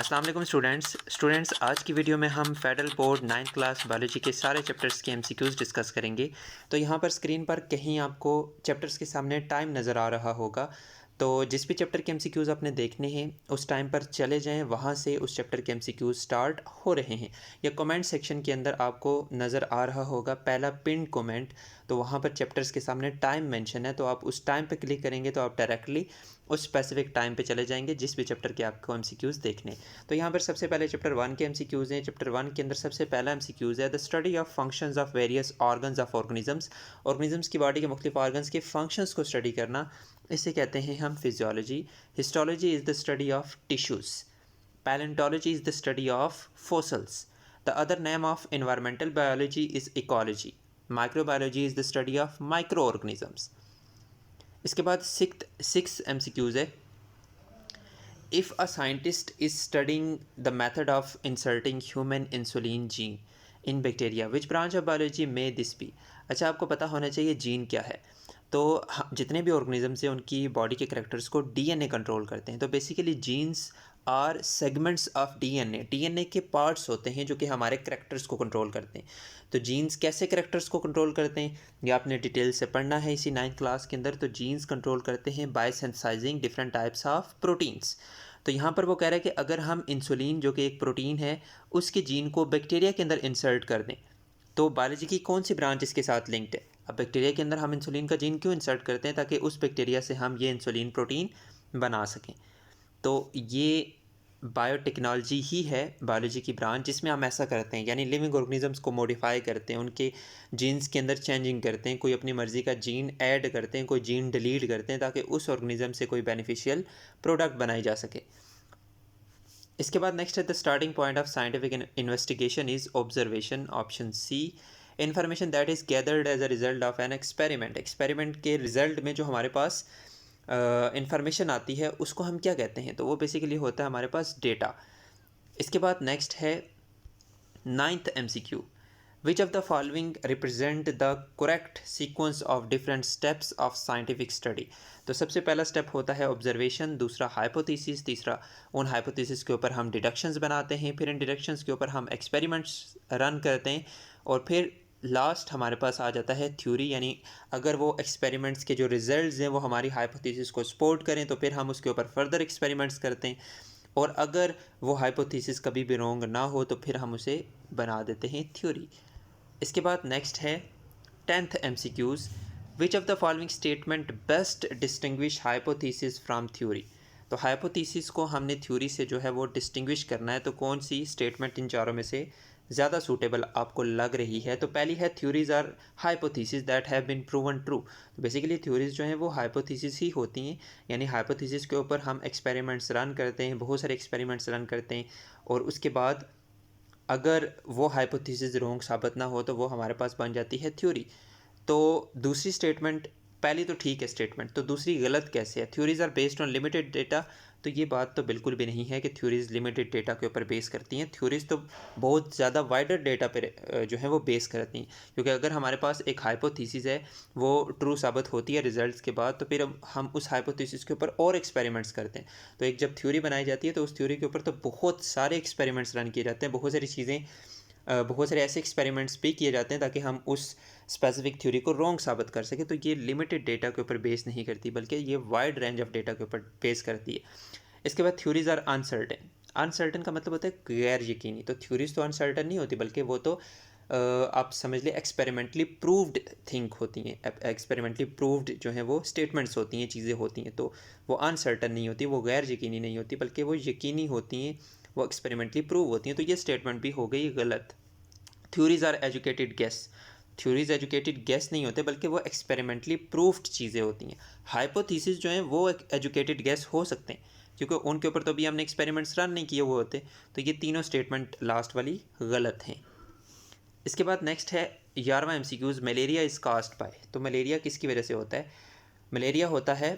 अस्सलाम वालेकुम स्टूडेंट्स आज की वीडियो में हम federal board 9th class biology के सारे चैप्टर्स के एमसीक्यूज़ डिस्कस करेंगे। तो यहाँ पर स्क्रीन पर कहीं आपको चैप्टर्स के सामने टाइम नज़र आ रहा होगा। तो जिस भी चैप्टर के एमसीक्यूज़ आपने देखने हैं उस टाइम पर चले जाएं, वहाँ से उस चैप्टर के एमसीक्यूज़ स्टार्ट हो रहे हैं। या कमेंट सेक्शन के अंदर आपको नज़र आ रहा होगा पहला पिन कमेंट, तो वहाँ पर चैप्टर्स के सामने टाइम मेंशन है, तो आप उस टाइम पर क्लिक करेंगे तो आप डायरेक्टली उस स्पेसिफिक टाइम पे चले जाएंगे जिस भी चैप्टर के आपको एमसीक्यूज़ देखने। तो यहाँ पर सबसे पहले चैप्टर 1 के एमसीक्यूज़ हैं। चैप्टर 1 के अंदर सबसे पहला एमसीक्यूज़ है the study of functions of various organs of organisms की बॉडी के मुख्तलिफ ऑर्गन्स के फंक्शंस को स्टडी करना, इसे कहते हैं हम physiology. Histology is the study of tissues. Palaeontology is the study of fossils. The other name of environmental biology is ecology. Microbiology is the study of micro organisms. इसके बाद six MCQs है। If a scientist is studying the method of inserting human insulin gene in bacteria which branch of biology में this B. अच्छा, आपको पता होना चाहिए gene क्या है। तो जितने भी ऑर्गेनिजम्स हैं उनकी बॉडी के करैक्टर्स को डीएनए कंट्रोल करते हैं। तो basically genes are segments of DNA. DNA के पार्ट्स होते हैं जो कि हमारे करैक्टर्स को कंट्रोल करते हैं। तो जीन्स कैसे करैक्टर्स को कंट्रोल करते हैं ये आपने डिटेल से पढ़ना है इसी 9th क्लास के अंदर। तो जीन्स कंट्रोल करते हैं by synthesising different types of proteins. तो यहाँ पर वो कह रहा है कि अगर हम इंसुलिन जो कि एक प्रोटीन है उसके जीन को बैक्टीरिया के अंदर इंसर्ट कर दें तो बायोलॉजी की कौन सी ब्रांच इसके साथ लिंक्ड है। अब बैक्टीरिया के अंदर हम इंसुलिन का जीन क्यों इंसर्ट करते हैं, ताकि उस बैक्टीरिया से हम ये इंसुलिन प्रोटीन बना सकें। तो ये बायोटेक्नोलॉजी ही है बायोलॉजी की ब्रांच जिसमें हम ऐसा करते हैं, यानी लिविंग ऑर्गेनिजम्स को मॉडिफाई करते हैं, उनके जीन्स के अंदर चेंजिंग करते हैं, कोई अपनी मर्ज़ी का जीन ऐड करते हैं, कोई जीन डिलीट करते हैं ताकि उस ऑर्गेनिज्म से कोई बेनिफिशियल प्रोडक्ट बनाई जा सके। इसके बाद नेक्स्ट है the starting point of scientific investigation is observation. Option C. Information that is gathered as a result of an experiment. Experiment के रिजल्ट में जो हमारे पास इंफॉर्मेशन आती है उसको हम क्या कहते हैं, तो वो बेसिकली होता है हमारे पास डेटा। इसके बाद नेक्स्ट है 9th MCQ. Which of the following represent the correct sequence of different steps of scientific study. तो सबसे पहला स्टेप होता है ऑब्जर्वेशन, दूसरा हाइपोथेसिस, तीसरा उन हाइपोथेसिस के ऊपर हम डिडक्शंस बनाते हैं, फिर इन डिडक्शंस के ऊपर हम एक्सपेरिमेंट्स रन करते हैं, और फिर लास्ट हमारे पास आ जाता है थ्योरी। यानी अगर वो एक्सपेरिमेंट्स के जो रिजल्ट्स हैं वो हमारी हाइपोथेसिस को सपोर्ट करें तो फिर हम उसके ऊपर फर्दर एक्सपेरिमेंट्स करते हैं, और अगर वो हाइपोथेसिस कभी भी रॉन्ग ना हो तो फिर हम उसे बना देते हैं थ्योरी। इसके बाद नेक्स्ट है 10th MCQs. Which of the following statement best distinguish hypothesis from theory. तो हाइपोथेसिस को हमने थ्योरी से जो है वो डिस्टिंग्विश करना है, तो कौन सी स्टेटमेंट इन चारों में से ज़्यादा सूटेबल आपको लग रही है। तो पहली है theories are hypothesis that have been proven true. तो बेसिकली थ्योरीज जो हैं वो हाइपोथेसिस ही होती हैं, यानी हाइपोथेसिस के ऊपर हम एक्सपेरिमेंट्स रन करते हैं, बहुत सारे एक्सपेरिमेंट्स रन करते हैं, और उसके बाद अगर वो हाइपोथेसिस रॉन्ग साबित ना हो तो वो हमारे पास बन जाती है थ्योरी। तो दूसरी स्टेटमेंट, पहली तो ठीक है स्टेटमेंट, तो दूसरी गलत कैसे है। Theories are based on limited data, तो ये बात तो बिल्कुल भी नहीं है कि थ्योरीज लिमिटेड डेटा के ऊपर बेस करती हैं। थ्योरीज तो बहुत ज़्यादा वाइडर डेटा पर जो है वो बेस करती हैं, क्योंकि अगर हमारे पास एक हाइपोथेसिस है वो ट्रू साबित होती है रिजल्ट्स के बाद, तो फिर हम उस हाइपोथेसिस के ऊपर और एक्सपेरिमेंट्स करते हैं। तो एक जब थ्योरी बनाई जाती है तो उस थ्योरी के ऊपर तो बहुत सारे एक्सपेरिमेंट्स रन किए जाते हैं, बहुत सारी चीज़ें, बहुत सारे ऐसे एक्सपेरिमेंट्स भी किए जाते हैं ताकि हम उस स्पेसिफिक थ्योरी को रॉन्ग साबित कर सकें। तो ये लिमिटेड डेटा के ऊपर बेस नहीं करती, बल्कि ये वाइड रेंज ऑफ डेटा के ऊपर बेस करती है। इसके बाद थ्योरीज आर अनसर्टेन। अनसर्टेन का मतलब होता है गैर यकीनी। तो थ्योरीज तो अनसर्टेन नहीं होती, बल्कि वो तो आप समझ लें एक्सपेरिमेंटली प्रूव्ड थिंक होती हैं, एक्सपेरिमेंटली प्रूव्ड जो है वो स्टेटमेंट्स होती हैं, चीज़ें होती हैं। तो वो अनसर्टेन नहीं होती, वो गैर यकीनी नहीं होती, बल्कि वो यकीनी होती हैं, वो एक्सपेरिमेंटली प्रूव होती हैं। तो ये स्टेटमेंट भी हो गई गलत। Theories are educated guess. Theories educated guess नहीं होते, बल्कि वो एक्सपेरिमेंटली प्रूव्ड चीज़ें होती हैं। हाइपोथेसिस जो हैं वो एजुकेटेड गेस हो सकते हैं, क्योंकि उनके ऊपर तो अभी हमने एक्सपेरिमेंट्स रन नहीं किए हुए होते। तो ये तीनों स्टेटमेंट लास्ट वाली गलत हैं। इसके बाद नेक्स्ट है 11वां MCQs. Malaria is caused by. तो मलेरिया किसकी वजह से होता है। मलेरिया होता है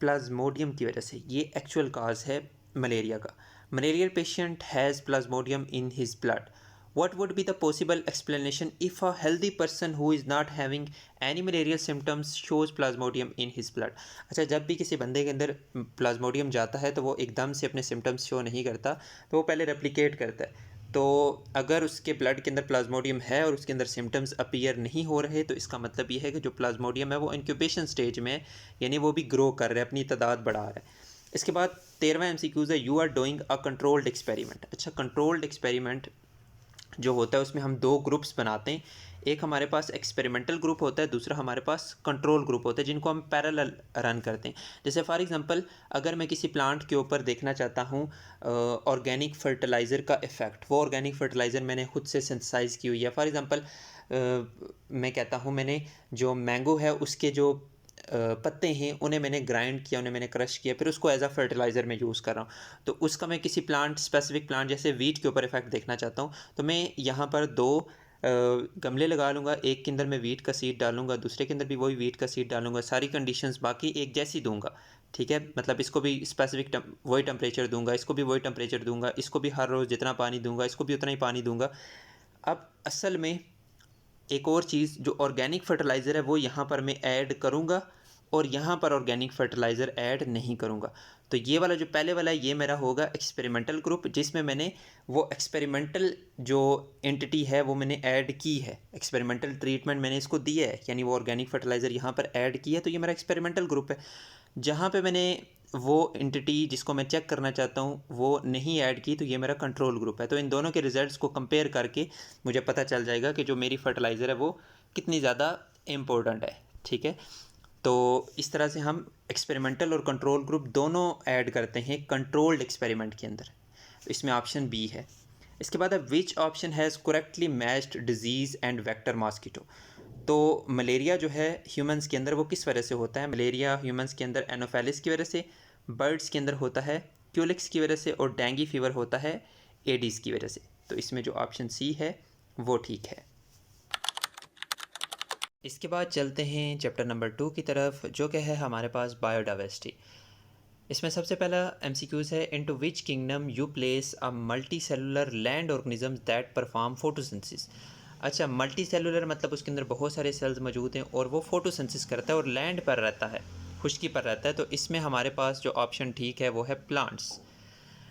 प्लाज्मोडियम की वजह से। ये एक्चुअल काज है मलेरिया का। Malarial patient has Plasmodium in his blood. What would be the possible explanation if a healthy person who is not having any malarial symptoms shows plasmodium in his blood? अच्छा, जब भी किसी बंदे के अंदर Plasmodium जाता है तो वो एकदम से अपने सिम्टम्स शो नहीं करता, तो वो पहले रेप्लिकेट करता है। तो अगर उसके ब्लड के अंदर प्लाज्मोडियम है और उसके अंदर सिम्टम्स अपीयर नहीं हो रहे, तो इसका मतलब ये है कि जो प्लाज्मोडियम है वो इंक्यूबेशन स्टेज में है, यानी वो भी ग्रो कर रहा है, अपनी तादाद बढ़ा रहा है। इसके बाद 13वां MCQ है, you are doing a controlled experiment. अच्छा, कंट्रोल्ड एक्सपेरिमेंट जो होता है उसमें हम दो ग्रुप्स बनाते हैं। एक हमारे पास एक्सपेरिमेंटल ग्रुप होता है, दूसरा हमारे पास कंट्रोल ग्रुप होता है, जिनको हम पैरेलल रन करते हैं। जैसे फॉर एग्जांपल अगर मैं किसी प्लांट के ऊपर देखना चाहता हूँ ऑर्गेनिक फर्टिलाइज़र का इफ़ेक्ट, वो ऑर्गेनिक फर्टिलाइज़र मैंने खुद से सिंथेसाइज़ की हुई है। फॉर एग्जांपल मैं कहता हूँ मैंने जो मैंगो है उसके जो पत्ते हैं उन्हें मैंने ग्राइंड किया, उन्हें मैंने क्रश किया, फिर उसको एज अ फर्टिलाइज़र में यूज़ कर रहा हूँ। तो उसका मैं किसी प्लांट, स्पेसिफिक प्लांट जैसे वीट के ऊपर इफेक्ट देखना चाहता हूँ, तो मैं यहाँ पर दो गमले लगा लूँगा। एक के अंदर मैं वीट का सीड डालूँगा, दूसरे के अंदर भी वही वीट का सीड डालूँगा। सारी कंडीशंस बाकी एक जैसी दूंगा, ठीक है। मतलब इसको भी स्पेसिफिक वही टेम्परेचर दूंगा, इसको भी वही टेम्परेचर दूंगा, इसको भी हर रोज़ जितना पानी दूंगा, इसको भी उतना ही पानी दूंगा। अब असल में एक और चीज़, जो ऑर्गेनिक फर्टिलाइज़र है वो यहाँ पर मैं ऐड करूँगा और यहाँ पर ऑर्गेनिक फर्टिलाइज़र ऐड नहीं करूँगा। तो ये वाला जो पहले वाला है ये मेरा होगा एक्सपेरिमेंटल ग्रुप, जिसमें मैंने वो एक्सपेरिमेंटल जो एंटिटी है वो मैंने ऐड की है, एक्सपेरिमेंटल ट्रीटमेंट मैंने इसको दिया है, यानी वो ऑर्गेनिक फर्टिलाइज़र यहाँ पर ऐड किया है, तो ये मेरा एक्सपेरिमेंटल ग्रुप है। जहाँ पे मैंने वो एंटिटी जिसको मैं चेक करना चाहता हूँ वो नहीं ऐड की, तो ये मेरा कंट्रोल ग्रुप है। तो इन दोनों के रिजल्ट्स को कंपेयर करके मुझे पता चल जाएगा कि जो मेरी फर्टिलाइज़र है वो कितनी ज़्यादा इम्पोर्टेंट है, ठीक है। तो इस तरह से हम एक्सपेरिमेंटल और कंट्रोल ग्रुप दोनों ऐड करते हैं कंट्रोल्ड एक्सपेरिमेंट के अंदर। तो इसमें ऑप्शन बी है। इसके बाद है which option has correctly matched disease and vector mosquito. तो मलेरिया जो है ह्यूमंस के अंदर वो किस वजह से होता है? मलेरिया ह्यूमंस के अंदर एनोफेलिस की वजह से, बर्ड्स के अंदर होता है क्यूलिक्स की वजह से, और डेंगू फीवर होता है एडीज़ की वजह से। तो इसमें जो ऑप्शन सी है वो ठीक है। इसके बाद चलते हैं चैप्टर नंबर 2 की तरफ, जो कि है हमारे पास बायोडाइवर्सिटी। इसमें सबसे पहला MCQs है, into which kingdom you place a multi cellular land organisms that perform photosynthesis. अच्छा, मल्टी सेलुलर मतलब उसके अंदर बहुत सारे सेल्स मौजूद हैं और वो फोटोसिंथेसिस करता है और लैंड पर रहता है, खुश्की पर रहता है। तो इसमें हमारे पास जो ऑप्शन ठीक है वो है प्लांट्स।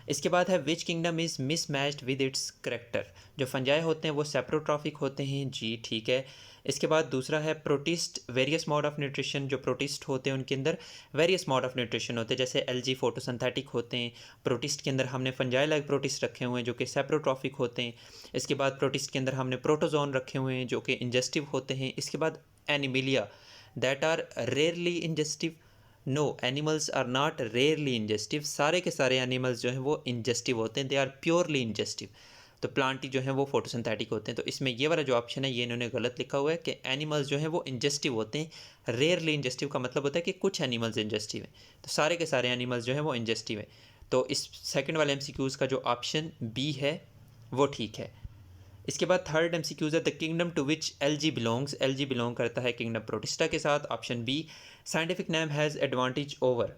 इसके बाद है which kingdom is mismatched with its character. जो फंजाई होते हैं वो सेप्रोट्रॉफिक होते हैं, जी ठीक है। इसके बाद दूसरा है protist various mode of nutrition. जो प्रोटिस्ट होते हैं उनके अंदर वेरियस मोड ऑफ न्यूट्रिशन होते हैं, जैसे एलजी फोटोसिंथेटिक होते हैं। प्रोटिस्ट के अंदर हमने फंजाई लाइक प्रोटिस्ट रखे हुए हैं जो कि सेप्रोट्रॉफिक होते हैं। इसके बाद प्रोटिस्ट के अंदर हमने प्रोटोजोन रखे हुए हैं जो कि इंजेस्टिव होते हैं। इसके बाद Animalia that are rarely ingestive. No, animals are not rarely ingestive, सारे के सारे एनिमल्स जो हैं वो इंजेस्टिव होते हैं, दे आर प्योरली इंजेस्टिव। तो प्लांट जो हैं वो फोटोसिंथेटिक होते हैं। तो इसमें ये वाला जो ऑप्शन है ये इन्होंने गलत लिखा हुआ है कि एनिमल्स जो हैं वो इंजेस्टिव होते हैं। रेयरली इंजेस्टिव का मतलब होता है कि कुछ एनिमल्स इंजेस्टिव हैं, तो सारे के सारे एनिमल्स जो हैं वो इंजेस्टिव हैं। तो इस सेकंड वाले MCQs का जो ऑप्शन बी है वो ठीक है। इसके बाद थर्ड MCQs है, the kingdom to which algae belongs. Algae belong करता है किंगडम प्रोटिस्टा के साथ, option B. Scientific name has advantage over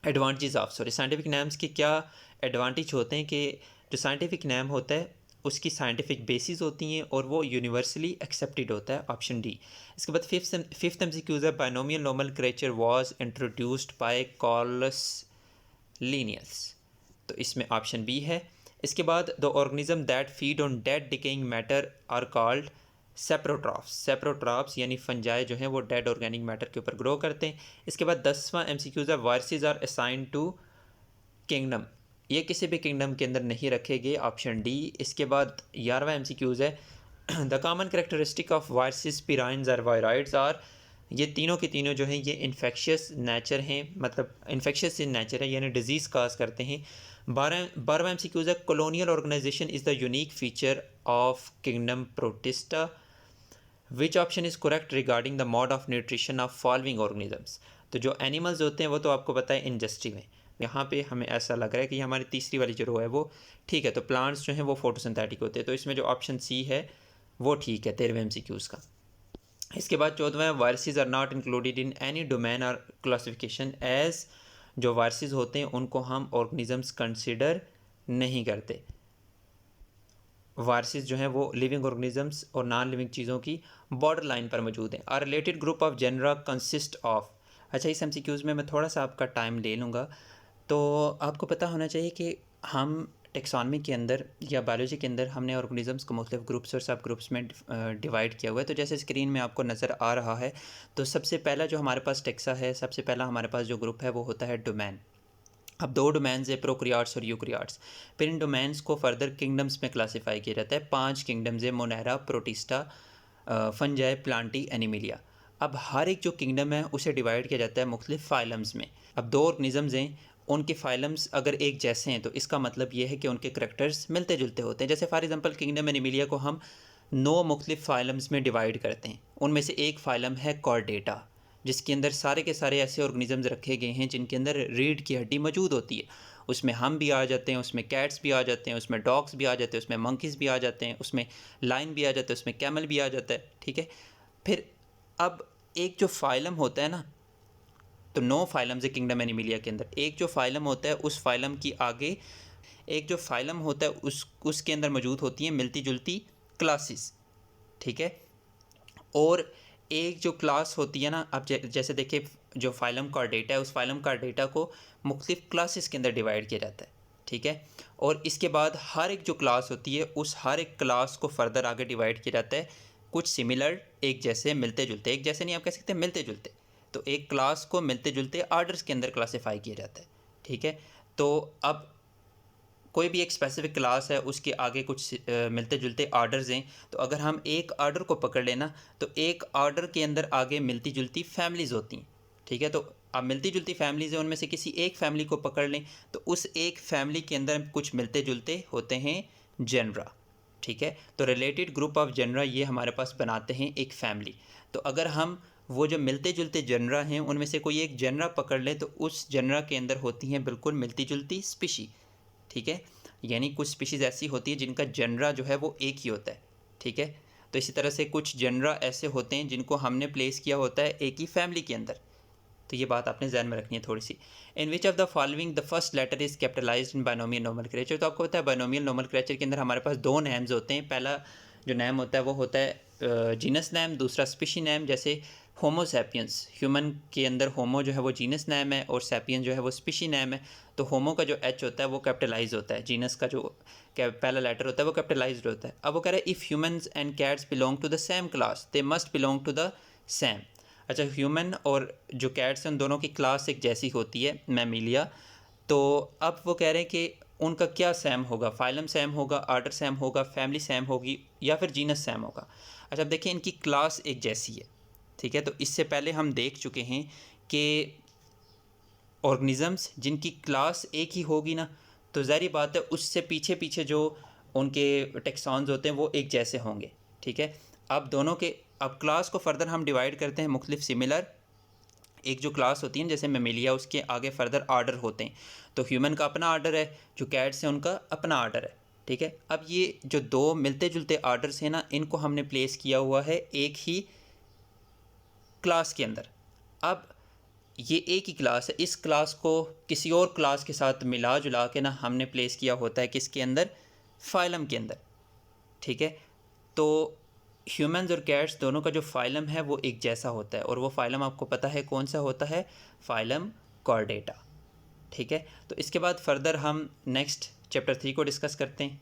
advantage of, sorry, scientific names के क्या एडवांटेज होते हैं कि जो साइंटिफिक नेम होता है उसकी साइंटिफिक बेसिस होती हैं और वो यूनिवर्सली एक्सेप्टेड होता है, ऑप्शन डी। इसके बाद फिफ्थ MCQs है, binomial nomenclature was introduced by Carolus Linnaeus. तो इसमें ऑप्शन बी है। इसके बाद the organism that feed on dead decaying matter are called saprotrophs. Saprotrophs यानी फंजाई जो हैं वो डेड ऑर्गेनिक मैटर के ऊपर ग्रो करते हैं। इसके बाद 10वां MCQs है, viruses are assign to kingdom. ये किसी भी किंगडम के अंदर नहीं रखे गए, ऑप्शन डी। इसके बाद 11वां MCQs है, the common characteristic of viruses prions are viroids are. ये तीनों के तीनों जो हैं ये इन्फेक्शियस नेचर हैं, मतलब इन्फेक्शियस इन नेचर है, यानी डिजीज़ काज करते हैं। 12वां MCQs है, colonial organisation is the unique feature of kingdom protista. Which option is correct regarding the mode of nutrition of following organisms. तो जो एनिमल्स होते हैं वो तो आपको पता है इंजेस्टिव हैं, यहाँ पे हमें ऐसा लग रहा है कि हमारी तीसरी वाली जो रो है वो ठीक है। तो प्लांट्स जो हैं वो फोटोसिंथेटिक होते हैं, तो इसमें जो ऑप्शन सी है वो ठीक है 13वें MCQs का। इसके बाद 14वां, viruses are not included in any domain और क्लासिफिकेशन एज। जो वायरसेस होते हैं उनको हम ऑर्गेनिजम्स कंसिडर नहीं करते। वार्सिस जो हैं वो लिविंग ऑर्गेनिजम्स और नॉन लिविंग चीज़ों की बॉर्डर लाइन पर मौजूद हैं। Are related group of genera consist of. अच्छा, इस एमसीक्यूज़ में मैं थोड़ा सा आपका टाइम ले लूँगा। तो आपको पता होना चाहिए कि हम टेक्सॉनमी के अंदर या बायोलॉजी के अंदर हमने ऑर्गेनिजम्स को मुख्तलिफ ग्रुप्स और सब ग्रुप्स में डिवाइड किया हुआ है। तो जैसे स्क्रीन में आपको नज़र आ रहा है, तो सबसे पहला जो हमारे पास टेक्सा है, सबसे पहला हमारे पास जो ग्रुप है वो होता है डोमेन। अब दो डोमेन्स है, प्रोक्रियाट्स और यूक्रियाट्स। फिर इन डोमेन्स को फर्दर किंगडम्स में क्लासीफाई किया जाता है। 5 किंगडम्स है, Monera, protista, fungi, Plantae, Animalia. अब हर एक जो किंगडम है उसे डिवाइड किया जाता है मुख्तलिफ फाइलम्स में। अब दो ऑर्गेनिजम्स हैं, उनके फाइलम्स अगर एक जैसे हैं तो इसका मतलब ये है कि उनके करैक्टर्स मिलते जुलते होते हैं। जैसे फॉर एग्जांपल किंगडम एनिमिलिया को हम 9 मुख्तलिफ फाइलम्स में डिवाइड करते हैं। उनमें से एक फाइलम है कॉर्डेटा, जिसके अंदर सारे के सारे ऐसे ऑर्गेनिजम्स रखे गए हैं जिनके अंदर रीढ़ की हड्डी मौजूद होती है। उसमें हम भी आ जाते हैं, उसमें कैट्स भी आ जाते हैं, उसमें डॉग्स भी आ जाते हैं, उसमें मंकीज़ भी आ जाते हैं, उसमें लाइन भी आ जाते हैं, उसमें कैमल भी आ जाता है। ठीक है। फिर अब एक जो फाइलम होता है ना, तो 9 फाइलम्स है किंगडम एनिमिलिया के अंदर। एक जो फाइलम होता है उस फाइलम की आगे एक जो फाइलम होता है उसके अंदर मौजूद होती हैं मिलती जुलती क्लासेस। ठीक है। और एक जो क्लास होती है ना, अब जैसे देखिए जो फाइलम कॉर्डेटा है, उस फाइलम कॉर्डेटा को मुख्तलिफ क्लासेस के अंदर डिवाइड किया जाता है। ठीक है। और इसके बाद हर एक जो क्लास होती है उस हर एक क्लास को फर्दर आगे डिवाइड किया जाता है कुछ सिमिलर, एक जैसे, मिलते जुलते, एक जैसे नहीं आप कह सकते, मिलते जुलते। तो एक क्लास को मिलते जुलते आर्डर्स के अंदर क्लासीफाई किया जाता है। ठीक है। तो अब कोई भी एक स्पेसिफिक क्लास है, उसके आगे कुछ मिलते जुलते आर्डर्स हैं। तो अगर हम एक आर्डर को पकड़ लेना, तो एक आर्डर के अंदर आगे मिलती जुलती फैमिलीज़ होती हैं। ठीक है। तो अब मिलती जुलती फैमिलीज़ हैं, उनमें से किसी एक फैमिली को पकड़ लें तो उस एक फैमिली के अंदर कुछ मिलते जुलते होते हैं जेनरा। ठीक है। तो रिलेटेड ग्रुप ऑफ जेनरा ये हमारे पास बनाते हैं एक फैमिली। तो अगर हम वो जो मिलते जुलते जनरा हैं उनमें से कोई एक जनरा पकड़ लें तो उस जनरा के अंदर होती हैं बिल्कुल मिलती जुलती स्पीशी। ठीक है। यानी कुछ स्पीशीज़ ऐसी होती है जिनका जनरा जो है वो एक ही होता है। ठीक है। तो इसी तरह से कुछ जनरा ऐसे होते हैं जिनको हमने प्लेस किया होता है एक ही फैमिली के अंदर। तो ये बात आपने ध्यान में रखनी है थोड़ी सी। In which of the following the first letter is capitalised in binomial nomenclature. तो आपको पता है बायनोमियल नोमेनक्लेचर के अंदर हमारे पास दो नेम्स होते हैं। पहला जो नेम होता है वो होता है जीनस नेम, दूसरा स्पीशी नेम। जैसे होमो सैपियंस, ह्यूमन के अंदर होमो जो है वो जीनस नेम है और सैपियन जो है वो स्पीशी नेम है। तो होमो का जो एच होता है वो कैपिटलाइज होता है, जीनस का जो पहला लेटर होता है वो कैपिटलाइज्ड होता है। अब वो कह रहा है if humans and cats belong to the same class they must belong to the same. अच्छा, ह्यूमन और जो कैट्स हैं उन दोनों की क्लास एक जैसी होती है, मैमिलिया। तो अब वो कह रहे हैं कि उनका क्या सेम होगा, फाइलम सेम होगा, आर्डर सेम होगा, फैमिली सेम होगी या फिर जीनस सेम होगा। अच्छा, अब देखिए इनकी क्लास एक जैसी है। ठीक है। तो इससे पहले हम देख चुके हैं कि ऑर्गेनिजम्स जिनकी क्लास एक ही होगी ना, तो ज़ाहिर बात है उससे पीछे पीछे जो उनके टेक्सॉन्स होते हैं वो एक जैसे होंगे। ठीक है। अब दोनों के अब क्लास को फर्दर हम डिवाइड करते हैं मुख्तलिफ सिमिलर। एक जो क्लास होती है जैसे मेमिलिया, उसके आगे फर्दर आर्डर होते हैं। तो ह्यूमन का अपना आर्डर है, जो कैट्स हैं उनका अपना आर्डर है। ठीक है। अब ये जो दो मिलते जुलते आर्डर्स हैं ना, इनको हमने प्लेस किया हुआ है एक ही क्लास के अंदर। अब ये एक ही क्लास है, इस क्लास को किसी और क्लास के साथ मिला जुला के ना हमने प्लेस किया होता है किसके अंदर, फाइलम के अंदर। ठीक है। तो ह्यूमंस और कैट्स दोनों का जो फाइलम है वो एक जैसा होता है और वो फाइलम आपको पता है कौन सा होता है, फाइलम कॉर्डेटा। ठीक है। तो इसके बाद फर्दर हम नेक्स्ट चैप्टर 3 को डिस्कस करते हैं।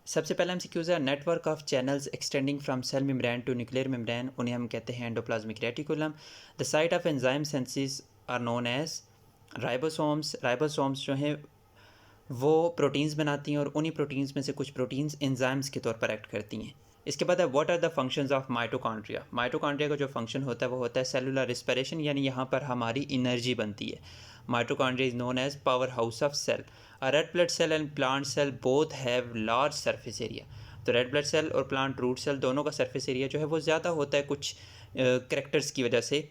सबसे पहले एमसीक्यूज़ है network of channels extending from cell membrane to nuclear membrane, उन्हें हम कहते हैं endoplasmic reticulum. The site of enzyme synthesis are known as ribosomes. Ribosomes जो हैं वो प्रोटीन्स बनाती हैं और उन्हीं प्रोटीन्स में से कुछ प्रोटीन्स एंजाइम्स के तौर पर एक्ट करती हैं। इसके बाद है what are the functions of mitochondria. Mitochondria का जो फंक्शन होता है वो होता है सेलुलर रिस्पिरेशन, यानी यहाँ पर हमारी एनर्जी बनती है। Mitochondria is known as power house of cell. A red blood cell and plant cell both have large surface area. तो रेड ब्लड सेल और प्लांट रूट सेल दोनों का सरफेस एरिया जो है वो ज़्यादा होता है कुछ करेक्टर्स की वजह से।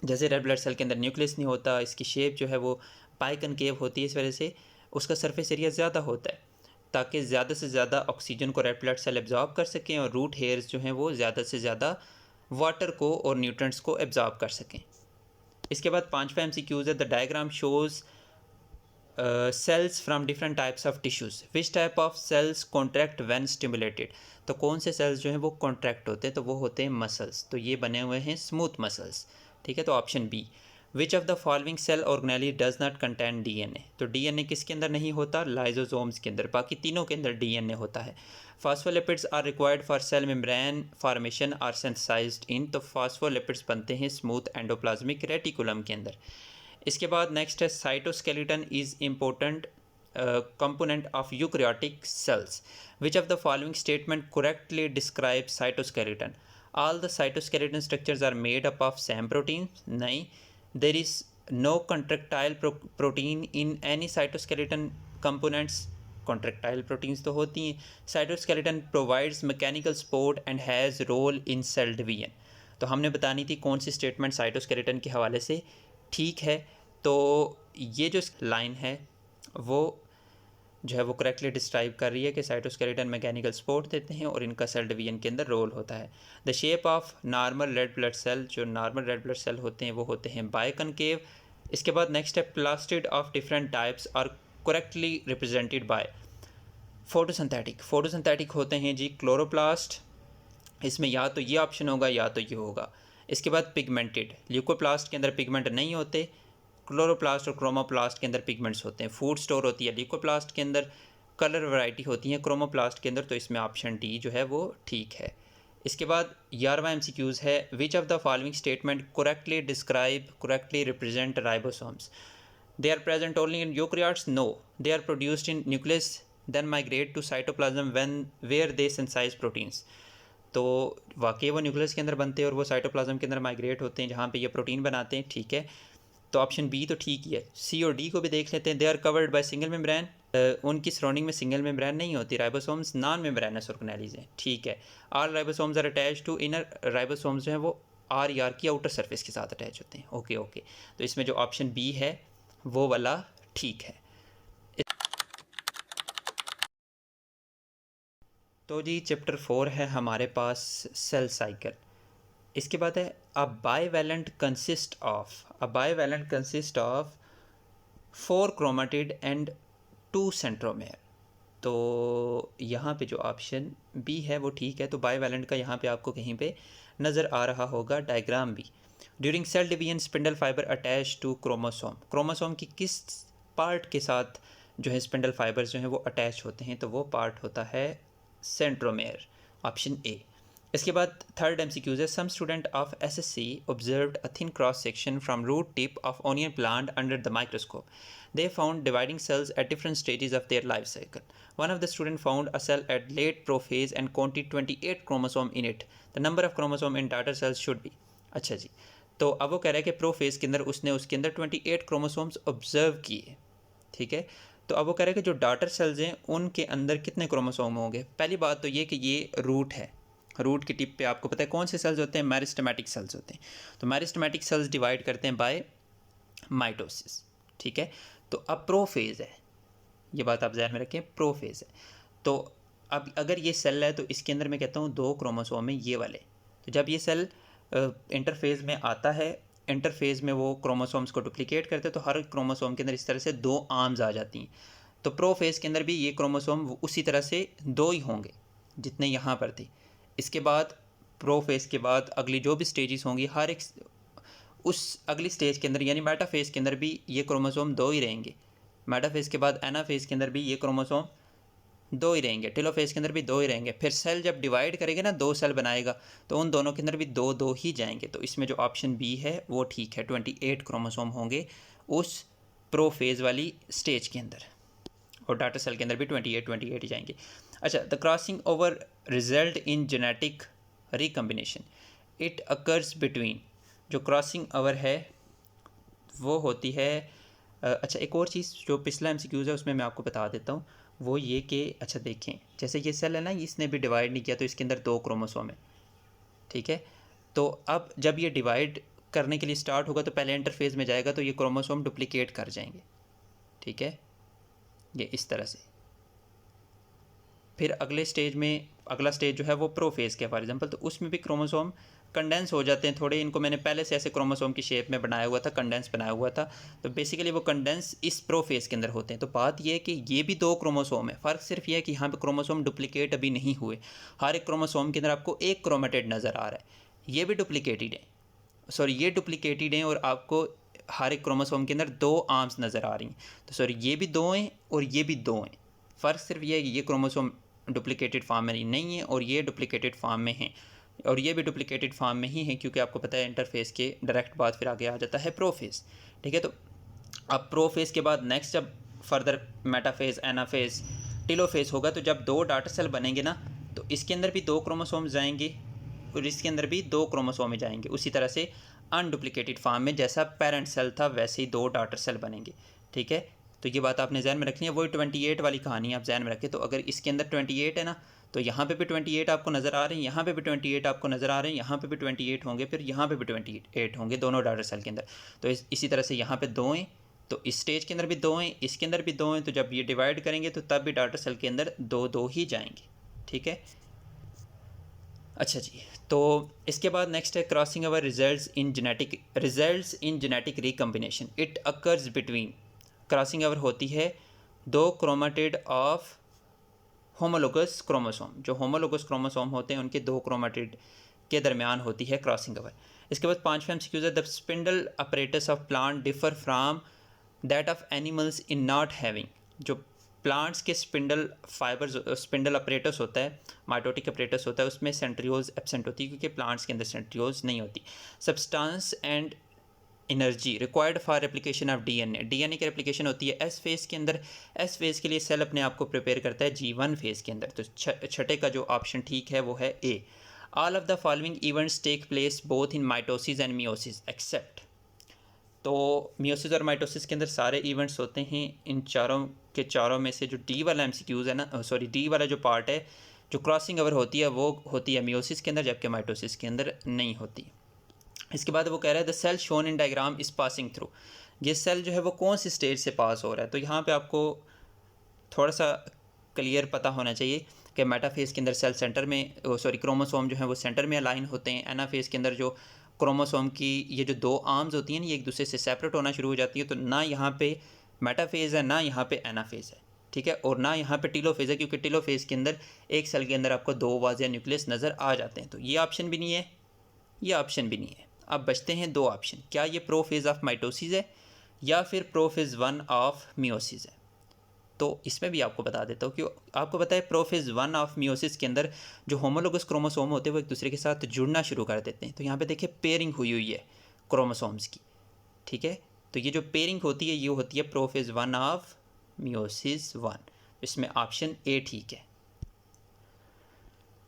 जैसे रेड ब्लड सेल के अंदर न्यूक्लियस नहीं होता, इसकी शेप जो है वो पाई कनकेव होती है, इस वजह से उसका सरफेस एरिया ज़्यादा होता है ताकि ज़्यादा से ज़्यादा ऑक्सीजन को रेड ब्लड सेल एब्जॉर्ब कर सकें और रूट हेयर्स जो हैं वो ज़्यादा से ज़्यादा वाटर को और न्यूट्रेंट्स को एब्जॉर्ब कर सकें। इसके बाद 5वां एमसीक्यूज़ है the diagram shows cells from different types of tissues, which type of cells contract when stimulated. तो कौन से सेल्स जो हैं वो कॉन्ट्रैक्ट होते हैं, तो वो होते हैं मसल्स। तो ये बने हुए हैं स्मूथ मसल्स, ठीक है। तो option B, which of the following cell organelle does not contain DNA. तो डीएनए किसके अंदर नहीं होता, लाइजोसोम्स के अंदर, बाकी तीनों के अंदर डीएनए होता है। Phospholipids are required for cell membrane formation are synthesised in. तो फॉस्फोलिपिड्स बनते हैं स्मूथ एंडोप्लाज्मिक रेटिकुलम के अंदर। इसके बाद नेक्स्ट है cytoskeleton is important component of eukaryotic cells. Which of the following statement correctly describes cytoskeleton? All the cytoskeleton structures are made up of same proteins. नहीं. There is no contractile protein in any cytoskeleton components. Contractile proteins तो होती हैं. Cytoskeleton provides mechanical support and has role in cell division. तो हमने बतानी थी कौन सी statement cytoskeleton के हवाले से ठीक है। तो ये जो लाइन है वो जो है वो करेक्टली डिस्क्राइब कर रही है कि साइटोस्केलेटन मैकेनिकल सपोर्ट देते हैं और इनका सेल डिवीजन के अंदर रोल होता है। The shape of normal red blood cell, जो नॉर्मल रेड ब्लड सेल होते हैं वो होते हैं बायकनकेव। इसके बाद नेक्स्ट है plastid of different types are correctly represented by photosynthetic. Photosynthetic होते हैं जी क्लोरोप्लास्ट, इसमें या तो ये ऑप्शन होगा या तो ये होगा। इसके बाद पिगमेंटेड, ल्यूकोप्लास्ट के अंदर पिगमेंट नहीं होते, क्लोरोप्लास्ट और क्रोमोप्लास्ट के अंदर पिगमेंट्स होते हैं। फूड स्टोर होती है ल्यूकोप्लास्ट के अंदर, कलर वैरायटी होती है क्रोमोप्लास्ट के अंदर। तो इसमें ऑप्शन डी जो है वो ठीक है। इसके बाद 11वां एमसीक्यूज़ है, which of the following statement correctly describe correctly represent ribosomes. They are present only in eukaryotes, no, they are produced in nucleus then migrate to cytoplasm when where they synthesise proteins. तो वाकई वो nucleus के अंदर बनते हैं और वो cytoplasm के अंदर माइग्रेट होते हैं जहाँ पे ये प्रोटीन बनाते हैं, ठीक है। तो ऑप्शन बी तो ठीक ही है। सी और डी को भी देख लेते हैं। They are covered by single membrane, उनकी सराउंडिंग में सिंगल मेम्ब्रेन नहीं होती। राइबोसोम्स नॉन मेम्ब्रेनस ऑर्गेनेलीज हैं, ठीक है। Are ribosomes are attach to inner, ribosomes जो हैं वो आर यार की आउटर सरफेस के साथ अटैच होते हैं, ओके ओके। तो इसमें जो ऑप्शन बी है वो वाला ठीक है। तो जी चैप्टर 4 है हमारे पास सेल साइकिल। इसके बाद है a bivalent consist of 4 chromatid and 2 centromere. तो यहाँ पे जो ऑप्शन बी है वो ठीक है। तो बाइवेलेंट का यहाँ पे आपको कहीं पे नज़र आ रहा होगा डायग्राम भी। During cell division spindle fibre attach to chromosome, chromosome की किस पार्ट के साथ जो है स्पिंडल फाइबर्स जो हैं वो अटैच होते हैं, तो वो पार्ट होता है सेंट्रोमेयर, ऑप्शन ए। इसके बाद थर्ड एमसीक्यूज है, some student of SSC observed a thin cross section from root tip of onion plant under the microscope. They found dividing cells at different stages of their life cycle. One of the students found a cell at late prophase and counted 28 chromosome in it. The number of chromosome in daughter cells should be. अच्छा जी, तो अब वो कह रहा है कि prophase के अंदर उसने उसके अंदर 28 क्रोमोसोम्स ऑब्जर्व किए, ठीक है। तो अब वो कह रहा है कि जो डाटर सेल्स हैं उनके अंदर कितने क्रोमोसोम होंगे। पहली बात तो ये कि ये रूट है, रूट की टिप पे आपको पता है कौन से सेल्स होते हैं, मेरिस्टेमेटिक सेल्स होते हैं। तो मेरिस्टेमेटिक सेल्स डिवाइड करते हैं बाय माइटोसिस, ठीक है। तो अब प्रोफेज है, ये बात आप ध्यान में रखें, प्रोफेज है। तो अब अगर ये सेल है तो इसके अंदर मैं कहता हूँ 2 क्रोमोसोम है ये वाले। तो जब ये सेल इंटरफेज में आता है, इंटरफेज में वो क्रोमोसोम्स को डुप्लीकेट करते हैं, तो हर क्रोमोसोम के अंदर इस तरह से 2 आर्म्स आ जाती हैं। तो प्रोफेज के अंदर भी ये क्रोमोसोम उसी तरह से 2 ही होंगे जितने यहाँ पर थे। इसके बाद प्रोफेज के बाद अगली जो भी स्टेजेस होंगी, हर एक उस अगली स्टेज के अंदर यानी मेटाफेज के अंदर भी ये क्रोमोसोम 2 ही रहेंगे। मेटाफेज के बाद एनाफेज के अंदर भी ये क्रोमोसोम 2 ही रहेंगे। टेलोफेज के अंदर भी 2 ही रहेंगे। फिर सेल जब डिवाइड करेगा ना, 2 सेल बनाएगा, तो उन दोनों के अंदर भी 2 ही जाएंगे। तो इसमें जो ऑप्शन बी है वो ठीक है, 28 क्रोमोसोम होंगे उस प्रोफेज वाली स्टेज के अंदर, और डाटा सेल के अंदर भी 28 ही जाएंगे। अच्छा, the crossing over result in genetic recombination, it occurs between. जो क्रॉसिंग ओवर है वो होती है अच्छा, एक और चीज़ जो पिछला एमसीक्यूज़ है उसमें मैं आपको बता देता हूँ, वो ये कि अच्छा देखें, जैसे ये सेल है ना, इसने भी डिवाइड नहीं किया तो इसके अंदर 2 क्रोमोसोम है, ठीक है। तो अब जब ये डिवाइड करने के लिए स्टार्ट होगा तो पहले इंटरफेज में जाएगा, तो ये क्रोमोसोम डुप्लीकेट कर जाएंगे, ठीक है, ये इस तरह से। फिर अगले स्टेज में, अगला स्टेज जो है वो प्रोफेज का फॉर एग्जांपल, तो उसमें भी क्रोमोसोम कंडेंस हो जाते हैं थोड़े, इनको मैंने पहले से ऐसे क्रोमोसोम की शेप में बनाया हुआ था, कंडेंस बनाया हुआ था, तो बेसिकली वो कंडेंस इस प्रोफेज के अंदर होते हैं। तो बात ये है कि ये भी 2 क्रोमोसोम है, फ़र्क सिर्फ ये है कि यहाँ पे क्रोमोसोम डुप्लीकेट अभी नहीं हुए। हर एक क्रोमोसोम के अंदर आपको एक क्रोमेटेड नज़र आ रहा है, ये भी डुप्लीकेटेड है, सॉरी ये डुप्लीकेटेड हैं, और आपको हर एक क्रोमोसोम के अंदर 2 आर्म्स नज़र आ रही हैं। तो सॉरी ये भी 2 हैं और ये भी 2 हैं। फ़र्क सिर्फ ये है कि ये क्रोमोसोम डुप्लीकेटेड फॉर्म में नहीं है और ये डुप्लीकेटेड फॉर्म में हैं, और ये भी डुप्लीकेटेड फॉर्म में ही है, क्योंकि आपको पता है इंटरफेस के डायरेक्ट बाद फिर आगे आ जाता है प्रोफेज। ठीक है, तो अब प्रोफेज के बाद नेक्स्ट जब फर्दर मेटाफेज, एनाफेज, टेलोफेज होगा, तो जब 2 डॉटर सेल बनेंगे ना, तो इसके अंदर भी 2 क्रोमोसोम जाएंगे और इसके अंदर भी 2 क्रोमोसोम जाएंगे, उसी तरह से अनडुप्लीकेटेड फॉर्म में जैसा पेरेंट सेल था वैसे ही 2 डॉटर सेल बनेंगे। ठीक है, तो ये बात आपने जहन में रखनी है, वही 28 वाली कहानी आप जहन में रखें। तो अगर इसके अंदर 28 है ना, तो यहाँ पे भी 28 आपको नज़र आ रहे हैं, यहाँ पे भी 28 आपको नज़र आ रहे हैं, यहाँ पे भी 28 होंगे, फिर यहाँ पे भी 28 होंगे दोनों डॉटर सेल के अंदर। तो इसी तरह से यहाँ पे 2 हैं, तो इस स्टेज के अंदर भी 2 हैं, इसके अंदर भी 2 हैं, तो जब ये डिवाइड करेंगे तो तब भी डॉटर सेल के अंदर 2 ही जाएंगे। ठीक है, अच्छा जी, तो इसके बाद नेक्स्ट है crossing over results in genetic recombination. It occurs between, crossing over होती है 2 क्रोमेटिड ऑफ होमोलोगस क्रोमोसोम। जो होमोलोगस क्रोमोसोम होते हैं उनके 2 क्रोमेटिड के दरमियान होती है क्रॉसिंग अवर। इसके बाद 5वां एमसीक्यू है, the spindle apparatus of plant differ from that of animals in not having. जो प्लांट्स के स्पिंडल अपरेटस होता है, माइटोटिक अपरेटस होता है, उसमें सेंट्रियोज एब्सेंट होती है, क्योंकि प्लांट्स के अंदर सेंट्रियोज नहीं होती। Substance and energy required for replication of DNA की रेप्लिकेशन होती है एस फेज़ के अंदर। एस फेज़ के लिए सेल अपने आप को प्रिपेयर करता है G1 फेज़ के अंदर। तो छठे का जो ऑप्शन ठीक है वो है A. All of the following events take place both in mitosis and meiosis except. तो मियोसिस और माइटोसिस के अंदर सारे इवेंट्स होते हैं, इन चारों के चारों में से जो डी वाला एमसीक्यूज़ है ना, सॉरी डी वाला जो पार्ट है, जो क्रॉसिंग ओवर होती है वो होती है मियोसिस के अंदर, जबकि माइटोसिस के अंदर नहीं होती। इसके बाद वो कह रहा है the cell shown in diagram is passing through. ये सेल जो है वो कौन सी स्टेज से पास हो रहा है, तो यहाँ पे आपको थोड़ा सा क्लियर पता होना चाहिए कि मेटाफेज के अंदर सेल सेंटर में, सॉरी क्रोमोसोम जो है वो सेंटर में अलाइन होते हैं। एनाफेज के अंदर जो क्रोमोसोम की ये जो 2 आर्म्स होती हैं ना, ये एक दूसरे से सेपरेट होना शुरू हो जाती है। तो ना यहाँ पे मेटाफेज है, ना यहाँ पे एनाफेज है, ठीक है, और ना यहाँ पे टीलोफेज है, क्योंकि टीलोफेज के अंदर एक सेल के अंदर आपको 2 वाज़ेह न्यूक्लियस नज़र आ जाते हैं। तो ये ऑप्शन भी नहीं है, ये ऑप्शन भी नहीं है। अब बचते हैं 2 ऑप्शन, क्या ये प्रोफेज ऑफ माइटोसिस है या फिर प्रोफेज 1 ऑफ मियोसिस है। तो इसमें भी आपको बता देता हूँ कि आपको पता है प्रोफेज 1 ऑफ मियोसिस के अंदर जो होमोलोगस क्रोमोसोम होते हैं वो एक दूसरे के साथ जुड़ना शुरू कर देते हैं। तो यहाँ पे देखिए पेयरिंग हुई हुई है क्रोमोसोम्स की, ठीक है। तो ये जो पेयरिंग होती है ये होती है प्रोफेज 1 ऑफ मियोसिस 1। इसमें ऑप्शन ए ठीक है।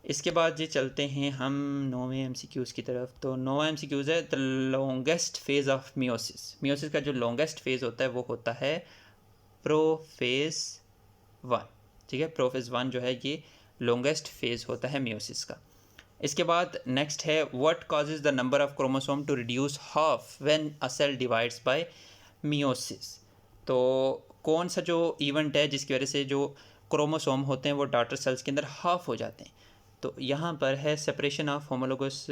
इसके बाद ये चलते हैं हम 9वें एमसीक्यूज़ की तरफ। तो 9वां एमसीक्यूज़ है the longest phase of meiosis. Meiosis का जो लॉन्गेस्ट फेज़ होता है वो होता है प्रोफेज 1, ठीक है। प्रोफेज 1 जो है ये लॉन्गेस्ट फेज़ होता है मियोसिस का। इसके बाद नेक्स्ट है what causes the number of chromosome to reduce half when a cell divides by meiosis. तो कौन सा जो इवेंट है जिसकी वजह से जो क्रोमोसोम होते हैं वो डॉटर सेल्स के अंदर हाफ हो जाते हैं। तो यहाँ पर है सेपरेशन ऑफ होमोलोगस।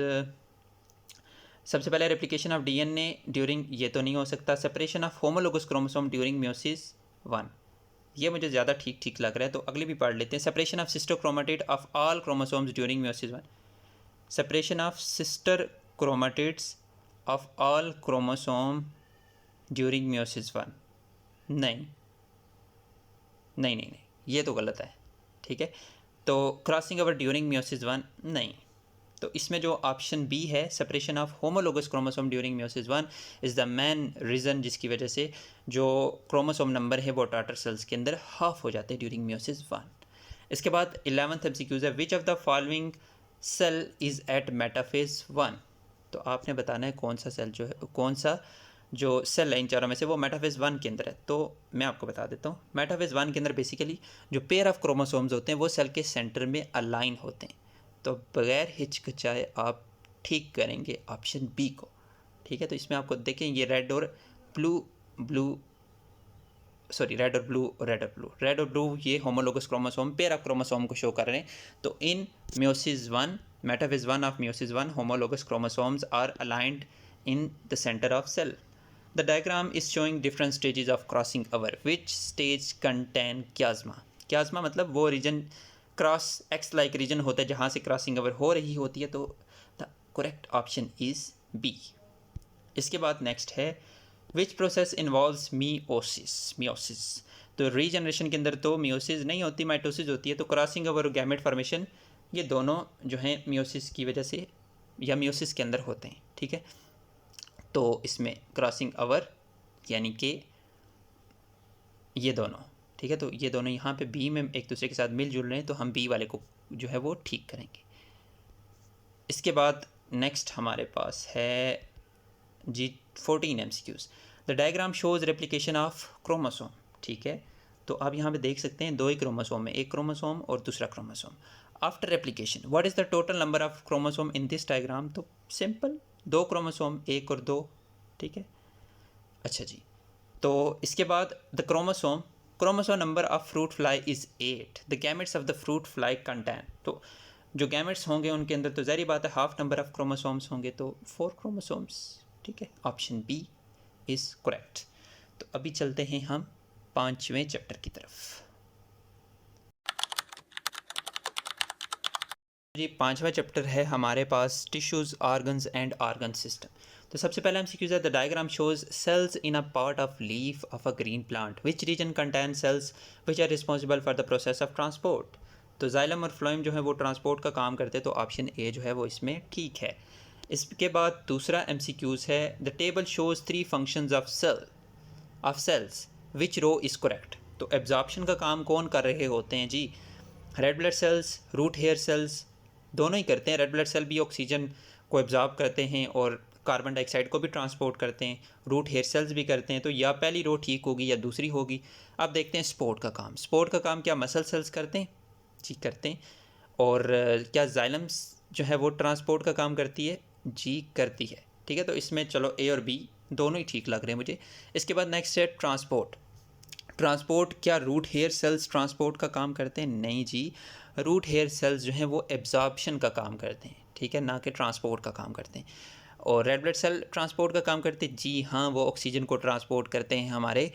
सबसे पहले रेप्लिकेशन ऑफ डीएनए ड्यूरिंग, ये तो नहीं हो सकता। Separation of homologous chromosome during meiosis 1, ये मुझे ज़्यादा ठीक ठीक लग रहा है, तो अगले भी पढ़ लेते हैं। Separation of sister chromatid of all chromosomes during meiosis 1। Separation of sister chromatids of all chromosome during meiosis 1, नहीं नहीं नहीं नहीं, ये तो गलत है, ठीक है। तो क्रॉसिंग ओवर ड्यूरिंग मियोसिस 1 नहीं। तो इसमें जो ऑप्शन बी है separation of homologous chromosome during meiosis 1 is the main reason, जिसकी वजह से जो क्रोमोसोम नंबर है वो डॉटर सेल्स के अंदर हाफ हो जाते हैं ड्यूरिंग मियोसिस 1। इसके बाद 11th एमसीक्यूज़ है which of the following cell is at metaphase 1। तो आपने बताना है कौन सा सेल जो है, कौन सा जो सेल है इन चारों में से वो मेटाफेज 1 के अंदर है। तो मैं आपको बता देता हूँ, मेटाफेज 1 के अंदर बेसिकली जो पेयर ऑफ क्रोमोसोम्स होते हैं वो सेल के सेंटर में अलाइन होते हैं। तो बगैर हिचकिचाए आप ठीक करेंगे ऑप्शन बी को, ठीक है। तो इसमें आपको देखें ये रेड और ब्लू सॉरी रेड और ब्लू, रेड और ब्लू ये homologous chromosome pair of chromosome को शो कर रहे हैं। तो in meiosis 1 metaphase 1 of meiosis 1 homologous chromosomes are aligned in the center of cell. The diagram is showing different stages of crossing over. Which stage contain chiasma? Chiasma मतलब वो region cross X like region होता है जहाँ से crossing over हो रही होती है। तो the correct option is B. इसके बाद नेक्स्ट है विच प्रोसेस इन्वॉल्व्स मियोसिस। तो रीजनरेशन के अंदर तो मियोसिस नहीं होती, माइटोसिस होती है। तो क्रॉसिंग ओवर और गैमेट फॉर्मेशन ये दोनों जो हैं मियोसिस की वजह से या मियोसिस के अंदर होते हैं, ठीक है। तो इसमें क्रॉसिंग ओवर यानी कि ये दोनों, ठीक है। तो ये दोनों यहाँ पे बी में एक दूसरे के साथ मिलजुल रहे हैं, तो हम बी वाले को जो है वो ठीक करेंगे। इसके बाद नेक्स्ट हमारे पास है जी 14 MCQs। The diagram shows replication of chromosome, ठीक है। तो आप यहाँ पे देख सकते हैं दो ही क्रोमोसोम है, एक क्रोमोसोम और दूसरा chromosome. After replication what is the total number of chromosome in this diagram. तो सिंपल, दो क्रोमोसोम, एक और दो, ठीक है। अच्छा जी, तो इसके बाद the chromosome number of fruit fly is 8। The gametes of the fruit fly contain. तो जो गैमेट्स होंगे उनके अंदर तो ज़ाहिर बात है हाफ नंबर ऑफ क्रोमोसोम्स होंगे, तो 4 क्रोमोसोम्स, ठीक है। Option B is correct. तो अभी चलते हैं हम 5वें चैप्टर की तरफ। जी 5वां चैप्टर है हमारे पास tissues, organs and organ system. तो सबसे पहले हम सीक्यूज है the diagram shows cells in a part of leaf of a green plant which region contain cells which are responsible for the process of transport. तो xylem और phloem जो है वो ट्रांसपोर्ट का काम करते हैं, तो ऑप्शन ए जो है वो इसमें ठीक है। इसके बाद दूसरा MCQs है the table shows 3 functions of cells which row is correct. तो एब्जॉर्प्शन का काम कौन कर रहे होते हैं जी, red blood cells, root hair cells दोनों ही करते हैं। रेड ब्लड सेल भी ऑक्सीजन को एब्जॉर्ब करते हैं और कार्बन डाइऑक्साइड को भी ट्रांसपोर्ट करते हैं, रूट हेयर सेल्स भी करते हैं। तो या पहली रो ठीक होगी या दूसरी होगी। अब देखते हैं स्पोर्ट का काम। स्पोर्ट का काम क्या मसल सेल्स करते हैं जी, करते हैं। और क्या जाइलम्स जो है वो ट्रांसपोर्ट का काम करती है जी, करती है, ठीक है। तो इसमें चलो ए और बी दोनों ही ठीक लग रहे हैं मुझे। इसके बाद नेक्स्ट है ट्रांसपोर्ट क्या रूट हेयर सेल्स ट्रांसपोर्ट का काम करते हैं? नहीं जी, रूट हेयर सेल्स जो हैं वो एब्जॉर्प्शन का काम करते हैं, ठीक है, ना कि ट्रांसपोर्ट का काम करते हैं। और रेड ब्लड सेल ट्रांसपोर्ट का काम करते हैं जी हाँ, वो ऑक्सीजन को ट्रांसपोर्ट करते हैं हमारे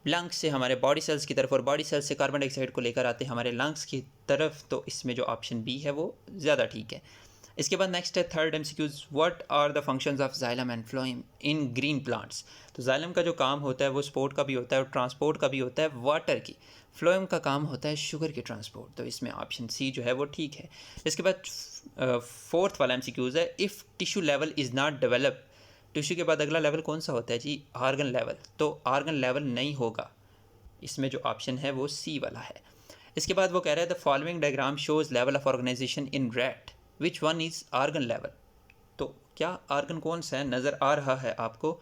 लंग्स से हमारे बॉडी सेल्स की तरफ, और बॉडी सेल्स से कार्बन डाइऑक्साइड को लेकर आते हैं हमारे लंग्स की तरफ। तो इसमें जो ऑप्शन बी है वो ज़्यादा ठीक है। इसके बाद नेक्स्ट है third MCQs what are the functions of xylem and phloem in green plants. तो जाइलम का जो काम होता है वो स्पोर्ट का भी होता है और ट्रांसपोर्ट का भी होता है वाटर की। फ्लोएम का काम होता है शुगर की ट्रांसपोर्ट। तो इसमें ऑप्शन सी जो है वो ठीक है। इसके बाद फोर्थ वाला MCQs है if tissue level is not develop. Tissue के बाद अगला लेवल कौन सा होता है जी, ऑर्गन लेवल। तो ऑर्गन लेवल नहीं होगा, इसमें जो ऑप्शन है वो सी वाला है। इसके बाद वो कह रहा है the following diagram shows level of organisation in rat which one is organ level. तो क्या ऑर्गन कौन सा है नज़र आ रहा है आपको?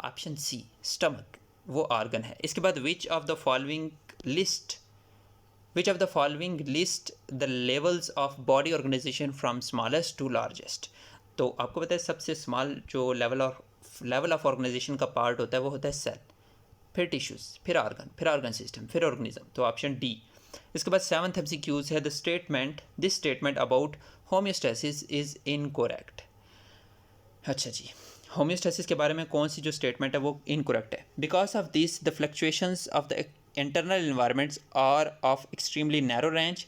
ऑप्शन सी स्टमक वो ऑर्गन है। इसके बाद which of the following list the levels of body organization from smallest to largest. तो आपको पता है सबसे स्मॉल जो लेवल ऑफ ऑर्गेनाइजेशन का पार्ट होता है वो होता है सेल, फिर टिश्यूज़, फिर ऑर्गन सिस्टम, फिर ऑर्गेनिज्म। तो ऑप्शन डी। इसके बाद 7th MCQs है this statement about homeostasis is incorrect. अच्छा जी, होम्योस्टेसिस के बारे में कौन सी जो स्टेटमेंट है वो इनकोरेक्ट है। Because of this the fluctuations of the internal environments are of extremely narrow range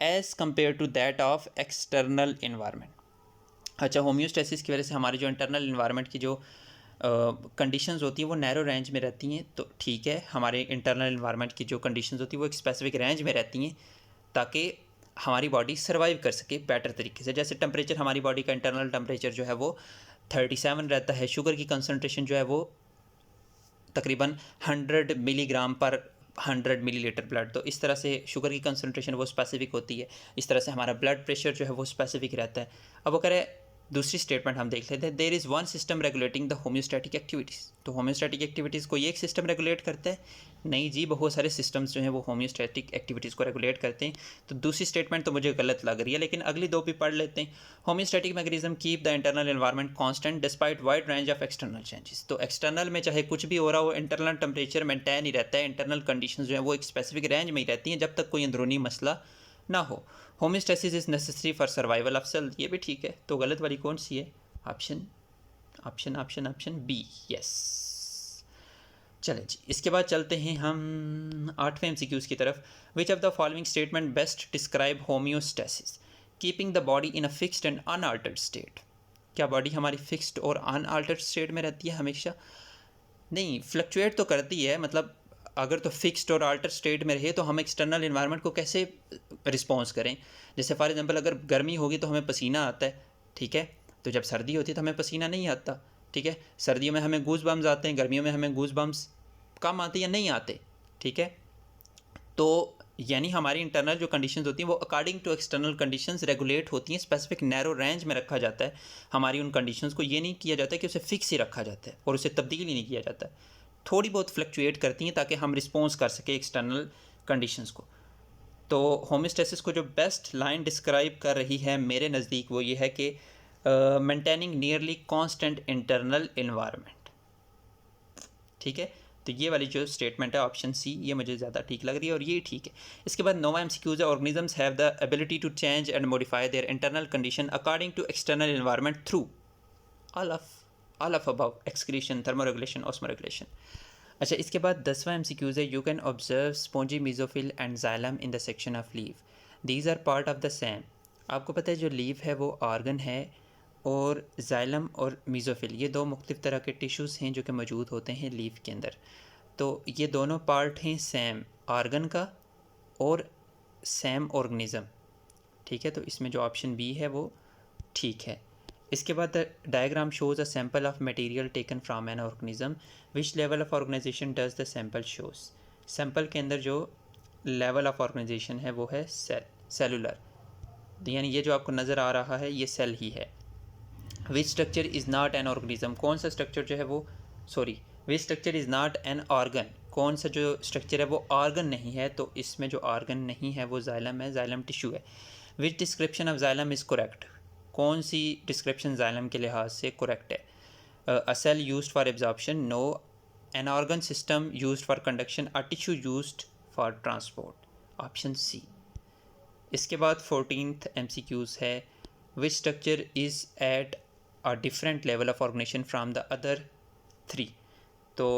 as compare to that of external environment. अच्छा, होम्योस्टेसिस की वजह से हमारी जो इंटरनल इन्वायरमेंट की जो कंडीशंस होती हैं वो नैरो रेंज में रहती हैं। तो ठीक है, हमारे इंटरनल इन्वायरमेंट की जो कंडीशंस होती हैं वो एक स्पेसिफिक रेंज में रहती हैं ताकि हमारी बॉडी सर्वाइव कर सके बेटर तरीके से। जैसे टेम्परेचर, हमारी बॉडी का इंटरनल टेम्परेचर जो है वो 37 रहता है। शुगर की कंसनट्रेशन जो है वो तकरीबन 100 मिलीग्राम पर 100 मिलीलीटर ब्लड। तो इस तरह से शुगर की कंसनट्रेशन वो स्पेसिफिक होती है। इस तरह से हमारा ब्लड प्रेशर जो है वो स्पेसिफिक रहता है। अब वो कह रहे दूसरी स्टेटमेंट हम देख लेते हैं, there is one system regulating the homeostatic activities. तो होम्योस्टैटिक एक्टिविटीज़ को ये एक सिस्टम रेगुलेट करता है? नहीं जी, बहुत सारे सिस्टम्स जो हैं वो होम्योस्टैटिक एक्टिविटीज़ को रेगुलेट करते हैं। तो दूसरी स्टेटमेंट तो मुझे गलत लग रही है, लेकिन अगली दो भी पढ़ लेते हैं। Homeostatic mechanism keep the internal environment constant despite wide range of external changes. तो एक्सटर्नल में चाहे कुछ भी हो रहा हो, इंटरनल टेम्परेचर मेंटेन ही रहता है, इंटरनल कंडीशंस जो हैं वो एक स्पेसिफिक रेंज में ही रहती हैं जब तक कोई अंदरूनी मसला ना हो। Homeostasis is necessary for survival of cell, ये भी ठीक है। तो गलत वाली कौन सी है? Option B, yes. चलें जी, इसके बाद चलते हैं हम 8वें MCQs की तरफ। विच of the following statement best describe homeostasis? Keeping the body in a fixed and unaltered state. क्या बॉडी हमारी फिक्स्ड और अनअल्टर्ड स्टेट में रहती है हमेशा? नहीं, फ्लक्चुएट तो करती है। मतलब अगर तो फिक्स्ड और अल्टर स्टेट में रहे तो हम एक्सटर्नल इन्वायरमेंट को कैसे रिस्पॉन्स करें? जैसे फॉर एग्जांपल अगर गर्मी होगी तो हमें पसीना आता है, ठीक है। तो जब सर्दी होती है तो हमें पसीना नहीं आता, ठीक है। सर्दियों में हमें गूज बम्स आते हैं, गर्मियों में हमें गूज बम्स कम आते या नहीं आते, ठीक है। तो यानी हमारी इंटरनल जो कंडीशंस होती हैं वो according to external conditions regulate होती हैं, स्पेसिफिक नैरो रेंज में रखा जाता है। हमारी उन कंडीशंस को ये नहीं किया जाता है कि उसे फिक्स ही रखा जाता है और उसे तब्दील ही नहीं किया जाता है। थोड़ी बहुत फ्लक्चुएट करती हैं ताकि हम रिस्पॉन्स कर सकें एक्सटर्नल कंडीशंस को। तो होम्योस्टेसिस को जो बेस्ट लाइन डिस्क्राइब कर रही है मेरे नज़दीक वो ये है कि maintaining nearly constant internal environment, ठीक है। तो ये वाली जो स्टेटमेंट है ऑप्शन सी, ये मुझे ज़्यादा ठीक लग रही है और ये ठीक है। इसके बाद 9वां MCQ है, organisms have the ability to change and modify their internal condition according to external environment through all of above, excretion, thermoregulation, osmoregulation. अच्छा, इसके बाद 10वां MCQ है, you can observe spongy mesophyll and xylem in the section of leave, these are part of the same. आपको पता है जो leave है वो आर्गन है और जाइलम और मीज़ोफिल ये दो मुख्तलिफ तरह के टिश्यूज़ हैं जो कि मौजूद होते हैं लीफ के अंदर। तो ये दोनों पार्ट हैं सेम आर्गन का और सेम ऑर्गेनिज़म, ठीक है। तो इसमें जो ऑप्शन बी है वो ठीक है। इसके बाद diagram shows a sample of material taken from an organism, which level of organization does the sample shows. Sample के अंदर जो लेवल ऑफ ऑर्गेनाइजेशन है वो है सेलुलर, यानी ये जो आपको नज़र आ रहा है ये सेल ही है। Which structure is not an organism, कौन सा स्ट्रक्चर जो है वो विच structure is not an organ, कौन सा जो स्ट्रक्चर है वो ऑर्गन नहीं है। तो इसमें जो ऑर्गन नहीं है वो जाइलम है, जाइलम टिश्यू है। Which description of xylem is correct, कौन सी डिस्क्रिप्शन जाइलम के लिहाज से करेक्ट है? A cell used for absorption, no. An organ system used for conduction, a tissue used for transport, option C. इसके बाद 14th MCQs है, which structure is at a different level of organisation from the other 3। तो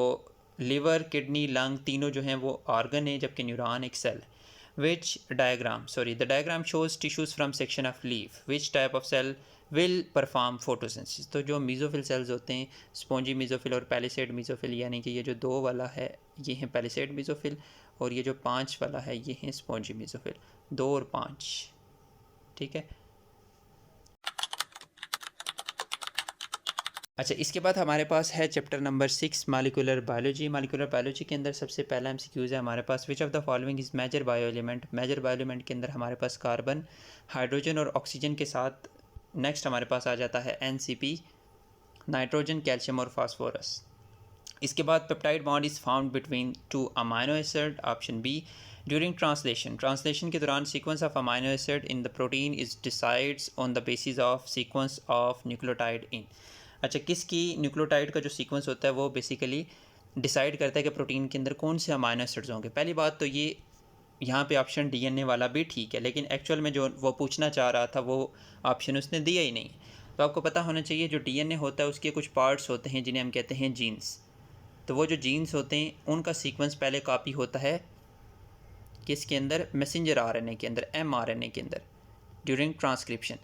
liver, kidney, lung तीनों जो हैं वो organ है जबकि न्यूरॉन एक सेल है। Which diagram the diagram shows tissues from section of leaf, which type of cell will perform photosynthesis. तो जो मीज़ोफिल सेल्स होते हैं, स्पॉन्जी मीज़ोफिल और पैलिसेड मीज़ोफिल, यानी कि ये जो 2 वाला है ये हैं पैलिसेड मीज़ोफिल और ये जो 5 वाला है ये हैं स्पॉन्जी मीज़ोफिल, 2 और 5, ठीक है। अच्छा, इसके बाद हमारे पास है chapter number 6 molecular biology. Molecular biology के अंदर सबसे पहला MCQs है हमारे पास, which of the following is major bio element. Major bio element के अंदर हमारे पास कार्बन, हाइड्रोजन और ऑक्सीजन के साथ नेक्स्ट हमारे पास आ जाता है NCP, नाइट्रोजन, कैल्शियम और फास्फोरस। इसके बाद peptide bond is found between 2 amino acid, option B. During translation के दौरान sequence of amino acid in the protein is decides on the basis of sequence of nucleotide in. अच्छा, किसकी nucleotide का जो sequence होता है वो बेसिकली डिसाइड करता है कि प्रोटीन के अंदर कौन से अमाइनो एसिड्स होंगे। पहली बात तो ये यहाँ पे ऑप्शन DNA वाला भी ठीक है, लेकिन एक्चुअल में जो वो पूछना चाह रहा था वो ऑप्शन उसने दिया ही नहीं। तो आपको पता होना चाहिए जो DNA होता है उसके कुछ पार्ट्स होते हैं जिन्हें हम कहते हैं जीन्स। तो वो जो जीन्स होते हैं उनका सीक्वेंस पहले कॉपी होता है किसके अंदर, मैसेंजर RNA के अंदर, mRNA के अंदर ड्यूरिंग ट्रांसक्रिप्शन।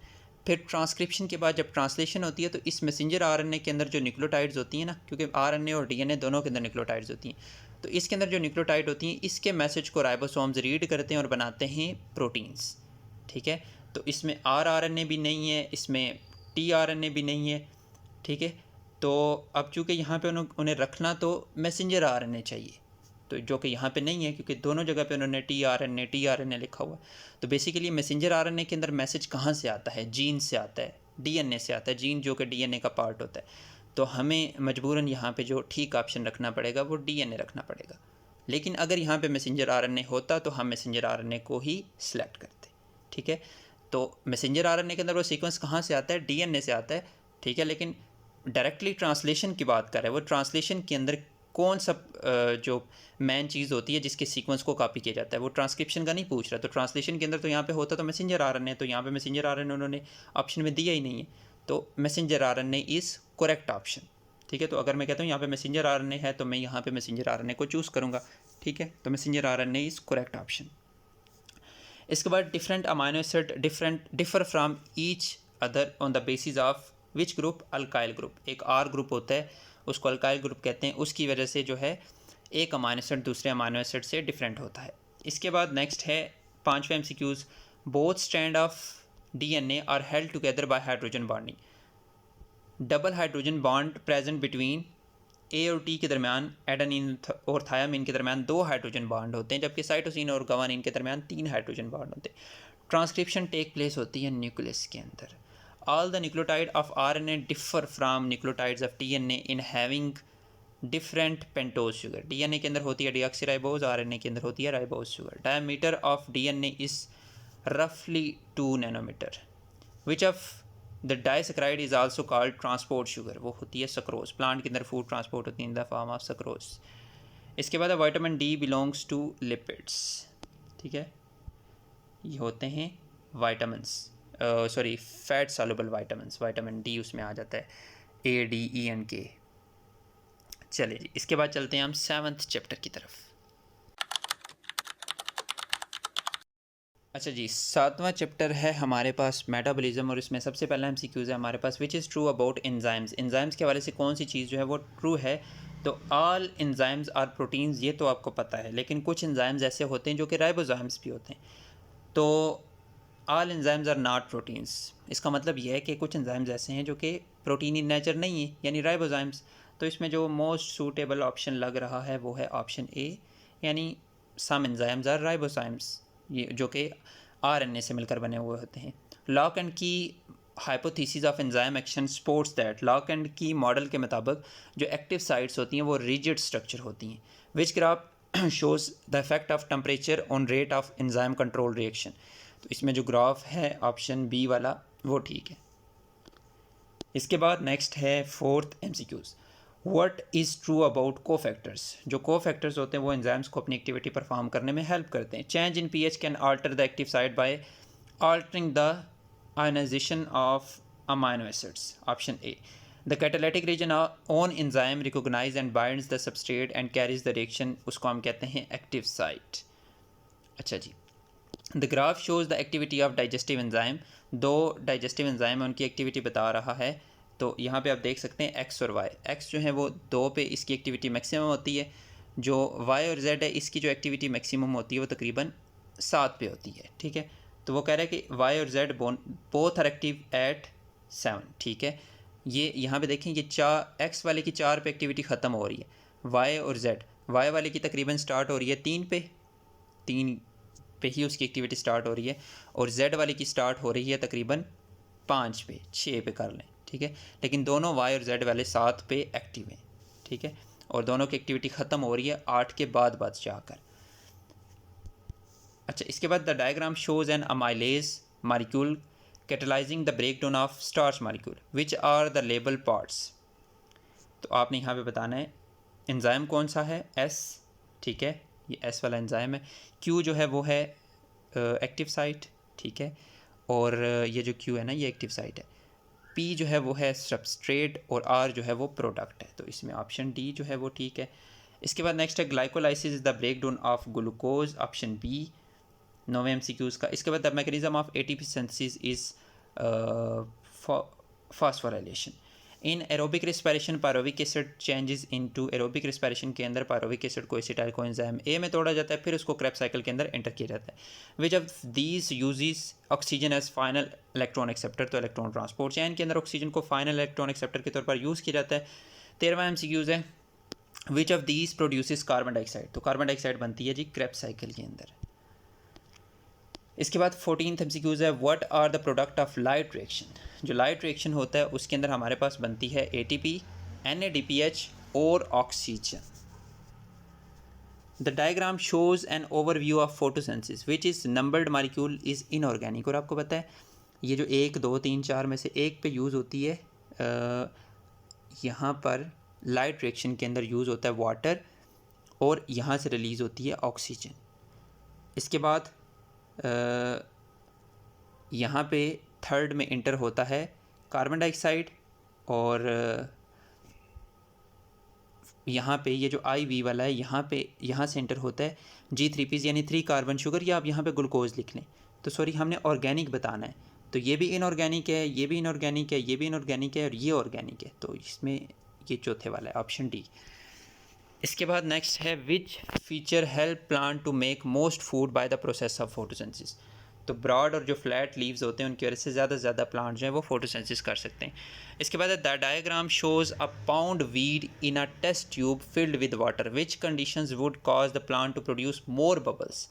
फिर ट्रांसक्रिप्शन के बाद जब ट्रांसलेशन होती है तो इस मैसेंजर RNA के अंदर जो न्यूक्लियोटाइड्स होती हैं ना, क्योंकि RNA और DNA दोनों के अंदर न्यूक्लियोटाइड्स होती हैं, तो इसके अंदर जो न्यूक्लियोटाइड होती हैं इसके मैसेज को राइबोसोम्स रीड करते हैं और बनाते हैं प्रोटीन्स, ठीक है। तो इसमें rRNA भी नहीं है, इसमें tRNA भी नहीं है, ठीक है। तो अब चूँकि यहाँ पे उन्हें रखना तो मैसेंजर RNA चाहिए, तो जो कि यहाँ पे नहीं है क्योंकि दोनों जगह पे उन्होंने tRNA लिखा हुआ है। तो बेसिकली मैसेंजर RNA के अंदर मैसेज कहाँ से आता है, जीन से आता है, डीएनए से आता है, जीन जो कि डीएनए का पार्ट होता है। तो हमें मजबूरन यहाँ पे जो ठीक ऑप्शन रखना पड़ेगा वो डीएनए रखना पड़ेगा। लेकिन अगर यहाँ पे मैसेंजर आरएनए होता तो हम मैसेंजर आरएनए को ही सिलेक्ट करते, ठीक है। तो मैसेंजर आरएनए के अंदर वो सीक्वेंस कहाँ से आता है, डीएनए से आता है, ठीक है। लेकिन डायरेक्टली ट्रांसलेशन की बात कर रहे हैं, वो ट्रांसलेशन के अंदर कौन सा जो मेन चीज़ होती है जिसके सीक्वेंस को कॉपी किया जाता है, वो ट्रांसक्रिप्शन का नहीं पूछ रहा। तो ट्रांसलेशन के अंदर तो यहाँ पे होता तो मैसेंजर आरएनए, तो यहाँ पे मैसेंजर आरएनए उन्होंने ऑप्शन में दिया ही नहीं है, तो messenger RNA is correct option, ठीक है। तो अगर मैं कहता हूँ यहाँ पे मैसेंजर आरएनए है तो मैं यहाँ पे मैसेंजर आरएनए को चूज़ करूँगा, ठीक है। तो messenger RNA is correct option. इसके बाद different amino acid differ from each other on the basis of which group, alkyl group. एक आर ग्रुप होता है उसको अल्काइल ग्रुप कहते हैं, उसकी वजह से जो है एक अमाइनो एसिड दूसरे अमाइनो एसिड से डिफरेंट होता है। इसके बाद नेक्स्ट है 5वें MCQs, both strand of DNA are held together by hydrogen bonding. Double hydrogen bond present between A और टी के दरमियान एडेनिन और थायामीन के दरमियान 2 हाइड्रोजन बॉन्ड होते हैं, जबकि साइटोसिन और गवानीन के दरमियान 3 हाइड्रोजन बॉन्ड होते हैं। ट्रांसक्रिप्शन टेक प्लेस होती है न्यूक्लियस के अंदर। All the nucleotide of RNA differ from nucleotides of DNA in having different pentose sugar. DNA के अंदर होती है डीऑक्सीराइबोज, आरएनए के अंदर होती है ribose sugar. Diameter of DNA is रफली 2 nanometre. Which of the disaccharide is also called transport sugar, वो होती है सक्रोज। प्लांट के अंदर फूड ट्रांसपोर्ट होती है in the form of sucrose. इसके बाद vitamin D belongs to lipids, ठीक है। ये होते हैं vitamins, sorry fat soluble vitamins, vitamin D उसमें आ जाता है, ADENK। चलिए जी, इसके बाद चलते हैं हम 7th चैप्टर की तरफ। अच्छा जी, 7वां चैप्टर है हमारे पास मेटाबॉलिज्म, और इसमें सबसे पहला MCQs है हमारे पास, which is true about enzymes. Enzymes के हवाले से कौन सी चीज़ जो है वो ट्रू है। तो ऑल एंजाइम्स आर प्रोटीन्स, ये तो आपको पता है, लेकिन कुछ एंजाइम्स ऐसे होते हैं जो कि राइबोसोम्स भी होते हैं। तो all enzymes are not proteins, इसका मतलब यह है कि कुछ एंजाइम्स ऐसे हैं जो कि प्रोटीन इन नेचर नहीं है, यानी राइबोसोम्स। तो इसमें जो मोस्ट सूटेबल ऑप्शन लग रहा है वो है ऑप्शन ए, यानी सम एंजाइम्स आर राइबोसोम्स, ये जो कि आरएनए से मिलकर बने हुए होते हैं। लॉक एंड की hypothesis of enzyme action sports that, lock and की मॉडल के मुताबिक जो एक्टिव साइट्स होती हैं वो रिजिड स्ट्रक्चर होती हैं। Which graph shows the effect of temperature on rate of enzyme control reaction. तो इसमें जो ग्राफ है ऑप्शन बी वाला वो ठीक है। इसके बाद नेक्स्ट है 4th MCQs, what is true about cofactors. जो कोफैक्टर्स होते हैं वो एंजाइम्स को अपनी एक्टिविटी परफॉर्म करने में हेल्प करते हैं। Change in pH can alter the active site bye altering the ionization of amino acids, option A. The catalytic region on enzyme recognize and binds the substrate and carries the reaction, उसको हम कहते हैं active site। अच्छा जी, the graph shows the activity of digestive enzyme, दो digestive enzyme है उनकी activity बता रहा है। तो यहाँ पे आप देख सकते हैं x और y, x जो है वो 2 पे इसकी एक्टिविटी मैक्सिमम होती है, जो y और z है इसकी जो एक्टिविटी मैक्सिमम होती है वो तकरीबन 7 पे होती है, ठीक है। तो वो कह रहा है कि y और z both are active at 7, ठीक है। ये यहाँ पे देखें, ये x वाले की 4 पे एक्टिविटी ख़त्म हो रही है, y और z, y वाले की तकरीबन स्टार्ट हो रही है 3 पे ही उसकी एक्टिविटी स्टार्ट हो रही है, और z वाले की स्टार्ट हो रही है तकरीबन 5 पे, 6 पे कर लें, ठीक है। लेकिन दोनों y और z वाले 7 पे एक्टिव हैं, ठीक है, और दोनों की एक्टिविटी ख़त्म हो रही है 8 के बाद जाकर। अच्छा, इसके बाद the diagram shows an amylase molecule catalyzing the breakdown of starch molecule, which are the label parts. तो आपने यहाँ पे बताना है एंजाइम कौन सा है, S, ठीक है, ये S वाला एंजाइम है। Q जो है वो है एक्टिव साइट, ठीक है, और ये जो Q है ना ये एक्टिव साइट है। P जो है वो है सबस्ट्रेट, और R जो है वो प्रोडक्ट है। तो इसमें ऑप्शन डी जो है वो ठीक है। इसके बाद नेक्स्ट है glycolysis is the breakdown of glucose, option B, 9वें MCQs का। इसके बाद the mechanism of ATP synthesis is phosphorylation. In aerobic respiration pyruvic acid changes into, aerobic respiration के अंदर पायरोविक एसिड को एसिटाइल कोएंजाइम A में तोड़ा जाता है, फिर उसको क्रेब्स साइकिल के अंदर एंटर किया जाता है। Which of these uses oxygen as final electron acceptor, तो इलेक्ट्रॉन ट्रांसपोर्ट चैन के अंदर ऑक्सीजन को फाइनल इलेक्ट्रॉन एक्सेप्टर के तौर पर यूज़ किया जाता है। 13वां MCQs है, which of these produces carbon dioxide. तो कार्बन डाइऑक्साइड बनती है जी क्रेब्स साइकिल के अंदर। इसके बाद 14th MCQs है, what are the product of light reaction. जो लाइट रिएक्शन होता है उसके अंदर हमारे पास बनती है ATP, NADPH और oxygen. The diagram shows an overview of photosynthesis which is numbered molecule is inorganic. और आपको पता है ये जो 1 2 3 4 में से एक पे यूज़ होती है, यहाँ पर लाइट रिएक्शन के अंदर यूज़ होता है वाटर और यहाँ से रिलीज़ होती है ऑक्सीजन। इसके बाद यहाँ पे थर्ड में इंटर होता है कार्बन डाइऑक्साइड और यहाँ पे ये जो IV वाला है यहाँ से इंटर होता है G3P यानी 3 कार्बन शुगर, या आप यहाँ पे ग्लूकोज लिख लें। तो सॉरी हमने ऑर्गेनिक बताना है, तो ये भी इनऑर्गेनिक है, ये भी इनऑर्गेनिक है, ये भी इनऑर्गेनिक है और ये ऑर्गेनिक है, तो इसमें ये चौथे वाला है ऑप्शन D। इसके बाद नेक्स्ट है which feature help plant to make most food by the process of photosynthesis. तो ब्रॉड और जो फ्लैट लीव्स होते हैं उनकी वजह से ज़्यादा से ज़्यादा प्लांट जो है वो फोटोसिंथेसिस कर सकते हैं। इसके बाद the diagram shows a pound weed in a test tube filled with water which conditions would cause the plant to produce more bubbles.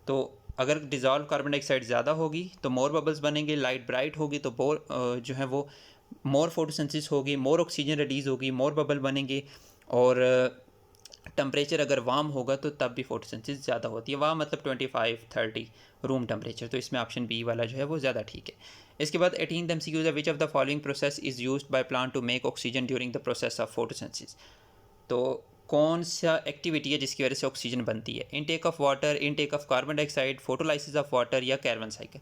तो अगर डिज़ोल्व कार्बन डाइऑक्साइड ज़्यादा होगी तो मोर बबल्स बनेंगे, लाइट ब्राइट होगी तो जो है वो मोर फोटोसिंथेसिस होगी, मोर ऑक्सीजन रिलीज़ होगी, मोर बबल बनेंगे, और टेम्परेचर अगर वार्म होगा तो तब भी फोटोसिंथेसिस ज़्यादा होती है। वार्म मतलब 25-30 रूम टेम्परेचर, तो इसमें ऑप्शन B वाला जो है वो ज़्यादा ठीक है। इसके बाद 18th MCQ है which of the following process is used by plant to make oxygen during the process of photosynthesis. तो कौन सा एक्टिविटी है जिसकी वजह से ऑक्सीजन बनती है? Intake of water, intake of carbon dioxide, photolysis of water या कैरवन साइकिल।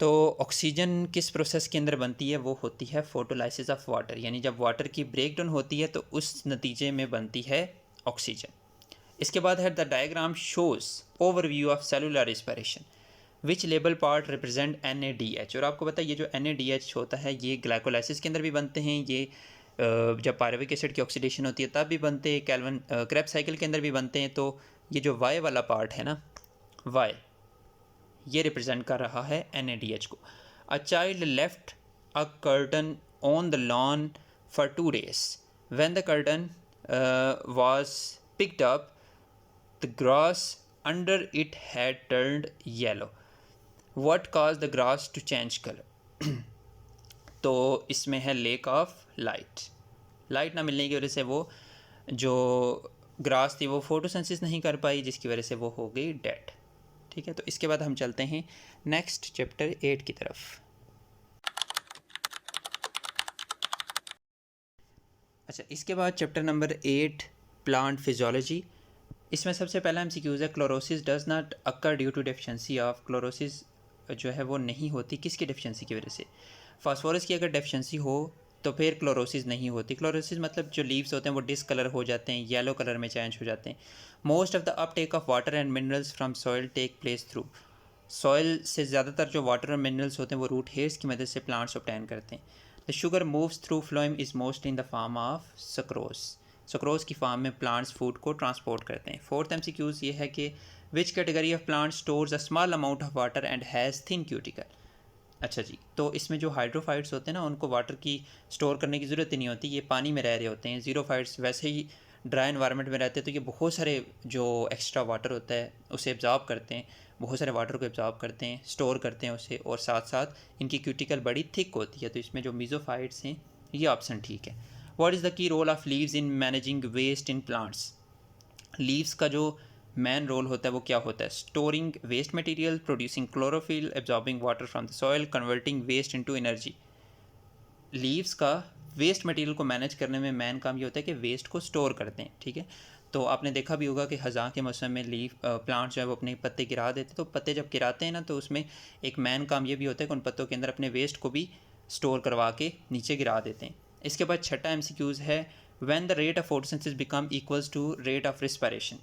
तो ऑक्सीजन किस प्रोसेस के अंदर बनती है? वो होती है फोटोलाइसिस ऑफ वाटर, यानी जब वाटर की ब्रेकडाउन होती है तो उस नतीजे में बनती है ऑक्सीजन। इसके बाद है the diagram shows overview of cellular respiration which label part represent NADH। और आपको पता है ये जो NADH होता है ये ग्लाइकोलाइसिस के अंदर भी बनते हैं, ये जब पायरुविक एसिड की ऑक्सीडेशन होती है तब भी बनते हैं, क्रेब्स साइकिल के अंदर भी बनते हैं। तो ये जो Y वाला पार्ट है ना, Y ये रिप्रेजेंट कर रहा है NADH को। A child left a curtain on the lawn for 2 days when the curtain was picked up the grass under it had turned yellow. What caused the grass to change color? तो इसमें है lake of light ना मिलने की वजह से वो जो ग्रास थी वो फोटोसिंथेसिस नहीं कर पाई, जिसकी वजह से वो हो गई डेड। ठीक है, तो इसके बाद हम चलते हैं नेक्स्ट चैप्टर 8 की तरफ। अच्छा, इसके बाद चैप्टर नंबर 8 प्लांट फिजियोलॉजी। इसमें सबसे पहला MCQs है chlorosis does not occur due to deficiency of. Chlorosis जो है वो नहीं होती किसकी डेफिशिएंसी की वजह से? फास्फोरस की अगर डेफिशिएंसी हो तो फिर क्लोरोसिस नहीं होती। क्लोरोसिस मतलब जो लीव्स होते हैं वो डिसकलर हो जाते हैं, येलो कलर में चेंज हो जाते हैं। Most of the uptake of water and minerals from soil take place through. Soil से ज़्यादातर जो वाटर और मिनरल्स होते हैं वो रूट हेयर्स की मदद से प्लांट्स ऑब्टेन करते हैं। The sugar moves through phloem is most in the form of sucrose. Sucrose की फॉर्म में प्लांट्स फूड को ट्रांसपोर्ट करते हैं। 4th MCQs ये है कि which category of plant stores a small amount of water and has thin cuticle. अच्छा जी, तो इसमें जो हाइड्रोफाइट्स होते हैं ना उनको वाटर की स्टोर करने की ज़रूरत ही नहीं होती, ये पानी में रह रहे होते हैं। ज़ीरोफाइट्स वैसे ही ड्राई एनवायरनमेंट में रहते हैं, तो ये बहुत सारे जो एक्स्ट्रा वाटर होता है उसे एब्जॉर्ब करते हैं, बहुत सारे वाटर को एब्जॉर्ब करते हैं, स्टोर करते हैं उसे, और साथ साथ इनकी क्यूटिकल बड़ी थिक होती है। तो इसमें जो मीज़ोफाइट्स हैं ये ऑप्शन ठीक है। What is the key role of leaves in managing waste in plants? Leaves का जो मेन रोल होता है वो क्या होता है? Storing waste material, producing chlorophyll, absorbing water from the soil, converting waste into energy. Leaves का वेस्ट मटेरियल को मैनेज करने में मेन काम ये होता है कि वेस्ट को स्टोर करते हैं। ठीक है, तो आपने देखा भी होगा कि ख़ज़ां के मौसम में प्लांट्स जो है वो अपने पत्ते गिरा देते हैं। तो पत्ते जब गिराते हैं ना तो उसमें एक मेन काम ये भी होता है कि उन पत्तों के अंदर अपने वेस्ट को भी स्टोर करवा के नीचे गिरा देते हैं। इसके बाद छठा MCQs है when the rate of photosynthesis become equals to rate of respiration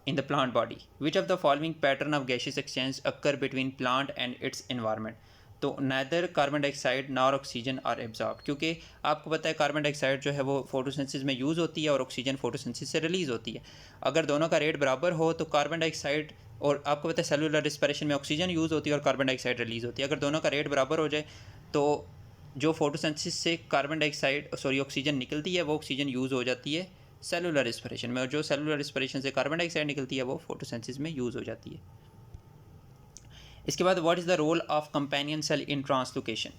in the plant body, which of the following pattern of gaseous exchange occur between plant and its environment? तो neither carbon dioxide nor oxygen are absorb, क्योंकि आपको पता है carbon dioxide जो है वो photosynthesis में use होती है और ऑक्सीजन फोटोसिंथेसिस से रिलीज़ होती है। अगर दोनों का रेट बराबर हो तो कार्बन डाइऑक्साइड, और आपको पता है सेलुलर रिस्पिरेशन में ऑक्सीजन यूज़ होती है और कार्बन डाइऑक्साइड रिलीज़ होती है, अगर दोनों का रेट बराबर हो जाए तो जो फोटोसिंथेसिस से कार्बन डाइऑक्साइड ऑक्सीजन निकलती है वो ऑक्सीजन यूज़ हो जाती है सेलुलर रिस्पिरेशन में, और जो सेलुलर रिस्पिरेशन से कार्बन डाइऑक्साइड निकलती है वो फोटोसिंथेसिस में यूज़ हो जाती है। इसके बाद what is the role of companion cell in translocation.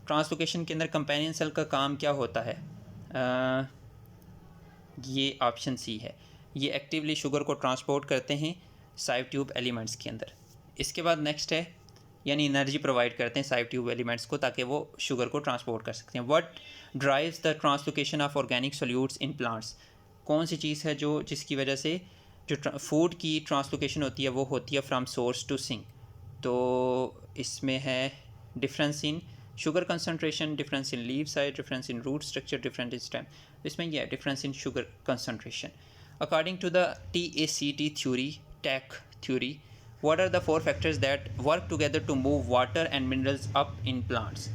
Translocation के अंदर कंपेनियन सेल का काम क्या होता है? ये ऑप्शन सी है, ये एक्टिवली शुगर को ट्रांसपोर्ट करते हैं साइव ट्यूब एलिमेंट्स के अंदर। इसके बाद नेक्स्ट है, यानी एनर्जी प्रोवाइड करते हैं साइव ट्यूब एलिमेंट्स को ताकि वो शुगर को ट्रांसपोर्ट कर सकते हैं। What drives the translocation of organic solutes in plants. कौन सी चीज़ है जो जिसकी वजह से जो फूड की ट्रांसलोकेशन होती है वो होती है फ्रॉम सोर्स टू सिंक। तो इसमें है difference in sugar concentration, difference in leave size, difference in root structure, difference in stem. इसमें यह difference in sugar concentration. According to the TACT theory, tact theory, what are the four factors that work together to move water and minerals up in plants?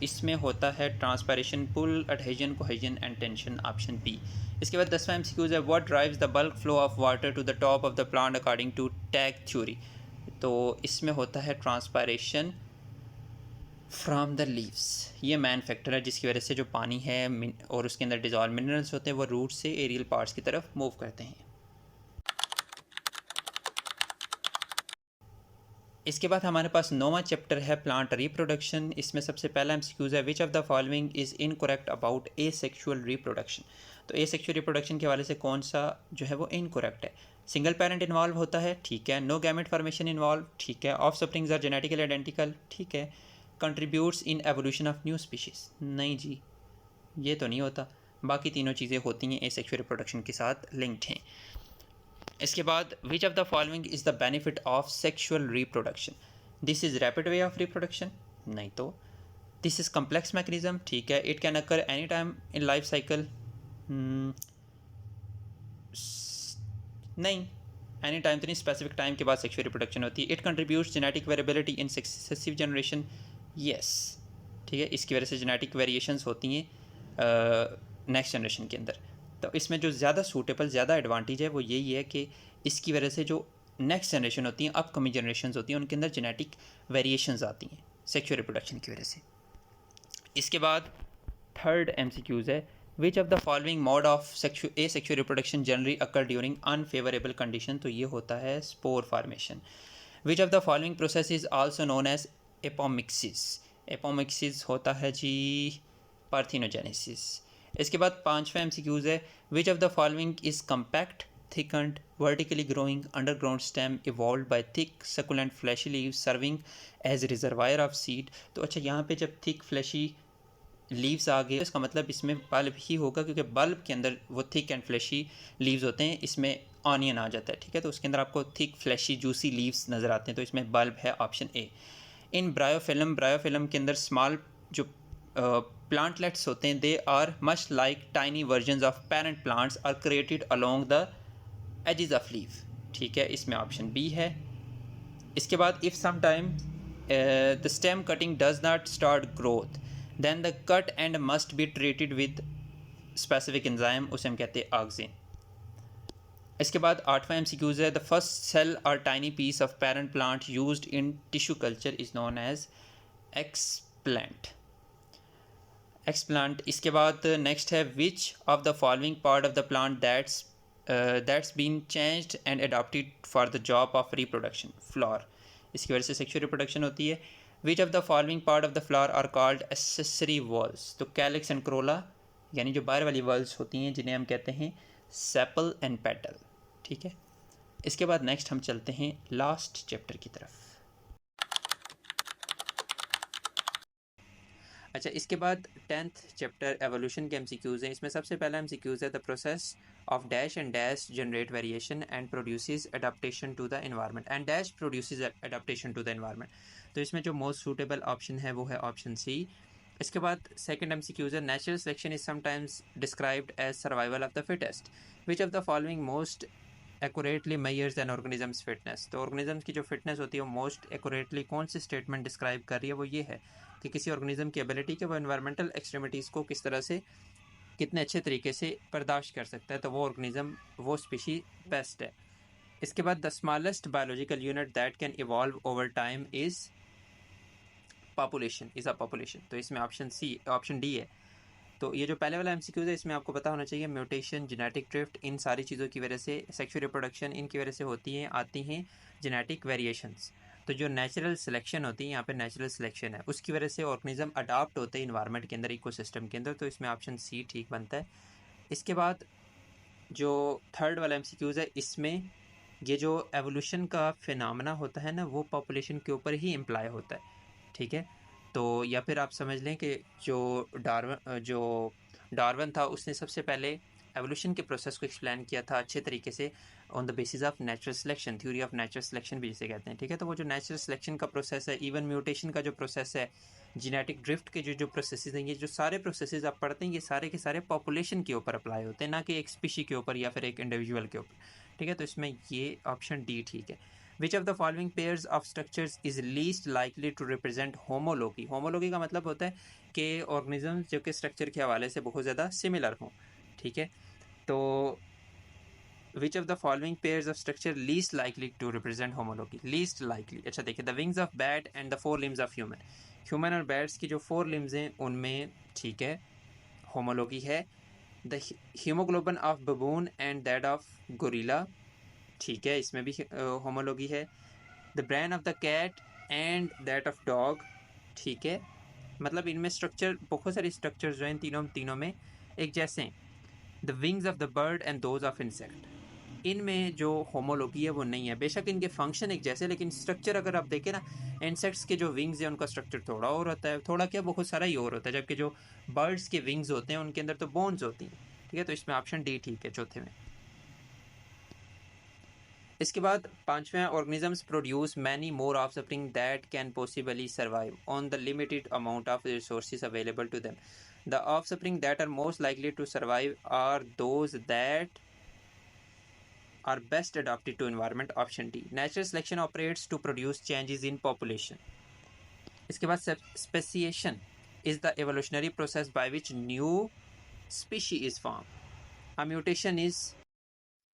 इसमें होता है transpiration, pull, adhesion, cohesion and tension, option B. इसके बाद 10वां MCQ है, what drives the bulk flow of water to the top of the plant according to tact theory. तो इसमें होता है ट्रांसपायरेशन फ्रॉम द लीव्स। ये मैन फैक्टर है जिसकी वजह से जो पानी है और उसके अंदर डिजॉल्व मिनरल्स होते हैं वो रूट से एरियल पार्ट्स की तरफ मूव करते हैं। इसके बाद हमारे पास 9वां चैप्टर है प्लांट रिप्रोडक्शन। इसमें सबसे पहला MCQ है, which of the following is incorrect about asexual reproduction. तो एसेक्सुअल रिप्रोडक्शन के हवाले से कौन सा जो है वो इनकरेक्ट है? सिंगल पेरेंट इन्वॉल्व होता है, ठीक है। नो गैमेट फॉर्मेशन इन्वॉल्व, ठीक है। Offsprings are genetically identical, ठीक है। Contributes in evolution of new species, नहीं जी, ये तो नहीं होता। बाकी तीनों चीज़ें होती हैं एसेक्सुअल रिप्रोडक्शन के साथ लिंक्ड हैं। इसके बाद which of the following is the benefit of sexual reproduction. This is rapid way of reproduction, नहीं तो। दिस इज़ कम्प्लेक्स मैकेनिज्म, ठीक है। It can occur any time in life cycle, नहीं, एनी टाइम तो नहीं, स्पेसिफिक टाइम के बाद sexual reproduction होती है। It contributes genetic variability in successive generation, yes, ठीक है। इसकी वजह से जेनेटिक वेरिएशंस होती हैं नेक्स्ट जनरेशन के अंदर। तो इसमें जो ज़्यादा सूटेबल, ज़्यादा एडवांटेज है वो यही है कि इसकी वजह से जो नेक्स्ट जनरेशन होती हैं, अपकमिंग जनरेशन होती हैं, उनके अंदर जेनेटिक वेरिएशंस आती हैं सेक्शुअल रिप्रोडक्शन की वजह से। इसके बाद 3rd MCQ है, which of the following mode of sexual reproduction generally occur during unfavourable condition. तो ये होता है spore formation. Which of the following process is also known as apomixis. Apomixis होता है जी पार्थिनोजेनेसिस। इसके बाद 5वां MCQ है, which of the following is compact, thickened, vertically growing underground stem evolve by thick succulent fleshy leaves serving as reservoir of seed. तो अच्छा, यहाँ पे जब थिक फ्लैशी लीव्स आ गए इसका मतलब इसमें बल्ब ही होगा, क्योंकि बल्ब के अंदर वो थिक एंड फ्लैशी लीव्स होते हैं, इसमें ऑनियन आ जाता है, ठीक है। तो उसके अंदर आपको थिक फ्लैशी जूसी लीव्स नज़र आते हैं, तो इसमें बल्ब है, option A. In bryophyllum, bryophyllum के अंदर स्मॉल जो प्लांटलेट्स होते हैं, they are much like tiny versions of parent plants are created along the edges of leave, ठीक है। इसमें ऑप्शन बी है। इसके बाद if some time the stem cutting does not start growth then the cut end must be treated with specific enzyme, उसे हम कहते हैं ऑक्सिन। इसके बाद 8वां MCQ है, the first cell or tiny piece of parent plant used in tissue culture is known as explant, explant. इसके बाद नेक्स्ट है, which of the following part of the plant that's been changed and adopted for the job of reproduction, flower. इसकी वजह से sexual reproduction होती है। Which of the following part of the flower are called accessory whorls. तो calyx and corolla, यानी जो बाहर वाली वॉल्स होती हैं जिन्हें हम कहते हैं सेपल एंड पेटल, ठीक है। इसके बाद नेक्स्ट हम चलते हैं लास्ट चैप्टर की तरफ। अच्छा, इसके बाद 10th चैप्टर एवोल्यूशन के MCQs हैं। इसमें सबसे पहला MCQs है, the process of dash and dash generate variation and produces adaptation to the environment and dash produces adaptation to the environment. तो इसमें जो मोस्ट सूटेबल ऑप्शन है वो है ऑप्शन सी। इसके बाद सेकंड MCQs है, natural selection is sometimes described as survival of the fittest. Which of the following most accurately measures an organism's fitness. तो ऑर्गेनिजम्स की जो फिटनेस होती है वो मोस्ट एक्यूरेटली कौन सी स्टेटमेंट डिस्क्राइब कर रही है, वो ये है कि किसी ऑर्गेनिज्म की एबिलिटी के वो एनवायरमेंटल एक्सट्रीमिटीज़ को किस तरह से, कितने अच्छे तरीके से बर्दाश्त कर सकता है, तो वो ऑर्गेनिज्म, वो स्पीशी बेस्ट है। इसके बाद the smallest biological unit that can evolve over time is population, is a population. तो इसमें ऑप्शन डी है। तो ये जो पहले वाला MCQ है इसमें आपको पता होना चाहिए, म्यूटेशन, जेनेटिक ड्रिफ्ट, इन सारी चीज़ों की वजह से सेक्शुअल रिप्रोडक्शन, इनकी वजह से होती हैं, आती हैं जेनेटिक वेरिएशंस। तो जो नेचुरल सिलेक्शन होती है, यहाँ पे नेचुरल सिलेक्शन है, उसकी वजह से ऑर्गेनिज्म अडाप्ट होते हैं इन्वायरमेंट के अंदर, इकोसिस्टम के अंदर, तो इसमें ऑप्शन सी ठीक बनता है। इसके बाद जो थर्ड वाला एमसीक्यूज़ है, इसमें ये जो एवोल्यूशन का फिनोमेना होता है ना, वो पॉपुलेशन के ऊपर ही इम्प्लाई होता है, ठीक है। तो या फिर आप समझ लें कि जो डार्विन था, उसने सबसे पहले एवोल्यूशन के प्रोसेस को एक्सप्लेन किया था अच्छे तरीके से on the basis of natural selection, theory of natural selection भी जिसे कहते हैं, ठीक है। तो वो जो नेचुरल सिलेक्शन का प्रोसेस है, इवन म्यूटेशन का जो प्रोसेस है, जेनेटिक ड्रिफ्ट के जो प्रोसेसेस हैं, ये जो सारे प्रोसेसेस आप पढ़ते हैं, ये सारे के सारे पॉपुलेशन के ऊपर अप्लाई होते हैं, ना कि एक स्पीशी के ऊपर या फिर एक इंडिविजुअल के ऊपर, ठीक है। तो इसमें ये ऑप्शन डी ठीक है। Which of the following pairs of structures is least likely to represent homology. Homology का मतलब होता है कि ऑर्गेनिज्म जो कि स्ट्रक्चर के हवाले से बहुत ज़्यादा सिमिलर हों, ठीक है। तो which of the following pairs of structure least likely to represent homology, least likely. अच्छा देखिए, the wings of bat and the 4 limbs of human, human और बैट्स की जो 4 लिम्स हैं उनमें, ठीक है, होमोलॉगी है। The haemoglobin of baboon and that of gorilla, ठीक है, इसमें भी होमोलॉगी है। The brain of the cat and that of dog, ठीक है, मतलब इनमें स्ट्रक्चर, बहुत सारे स्ट्रक्चर्स जो हैं तीनों में एक जैसे हैं। The wings of the bird and those of insect, इनमें जो होमोलॉगी है वो नहीं है। बेशक इनके फंक्शन एक जैसे, लेकिन स्ट्रक्चर अगर आप देखें ना, इंसेक्ट्स के जो विंग्स हैं उनका स्ट्रक्चर थोड़ा और होता है, थोड़ा क्या बहुत सारा ही और होता है, जबकि जो बर्ड्स के विंग्स होते हैं उनके अंदर तो बोन्स होती हैं, ठीक है। तो इसमें ऑप्शन डी ठीक है, चौथे में। इसके बाद पांचवें, organisms produce many more offspring that can possibly survive on the limited amount of resources available to them. The offspring that are most likely to survive are those that are best adapted to environment, option D. Natural selection operates to produce changes in population. इसके बाद speciation is the evolutionary process by which new species is formed. A mutation is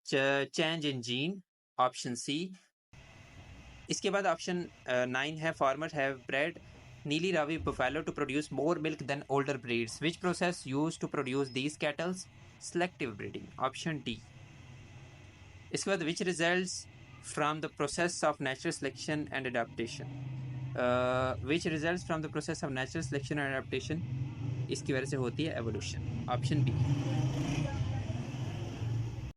change in gene, option C. इसके बाद option 9 है, farmers have bred Neeli Ravi buffalo to produce more milk than older breeds. Which process used to produce these cattle? Selective breeding, option D. इसके बाद which results from the process of natural selection and adaptation, which results from the process of natural selection and adaptation, इसकी वजह से होती है evolution, option B.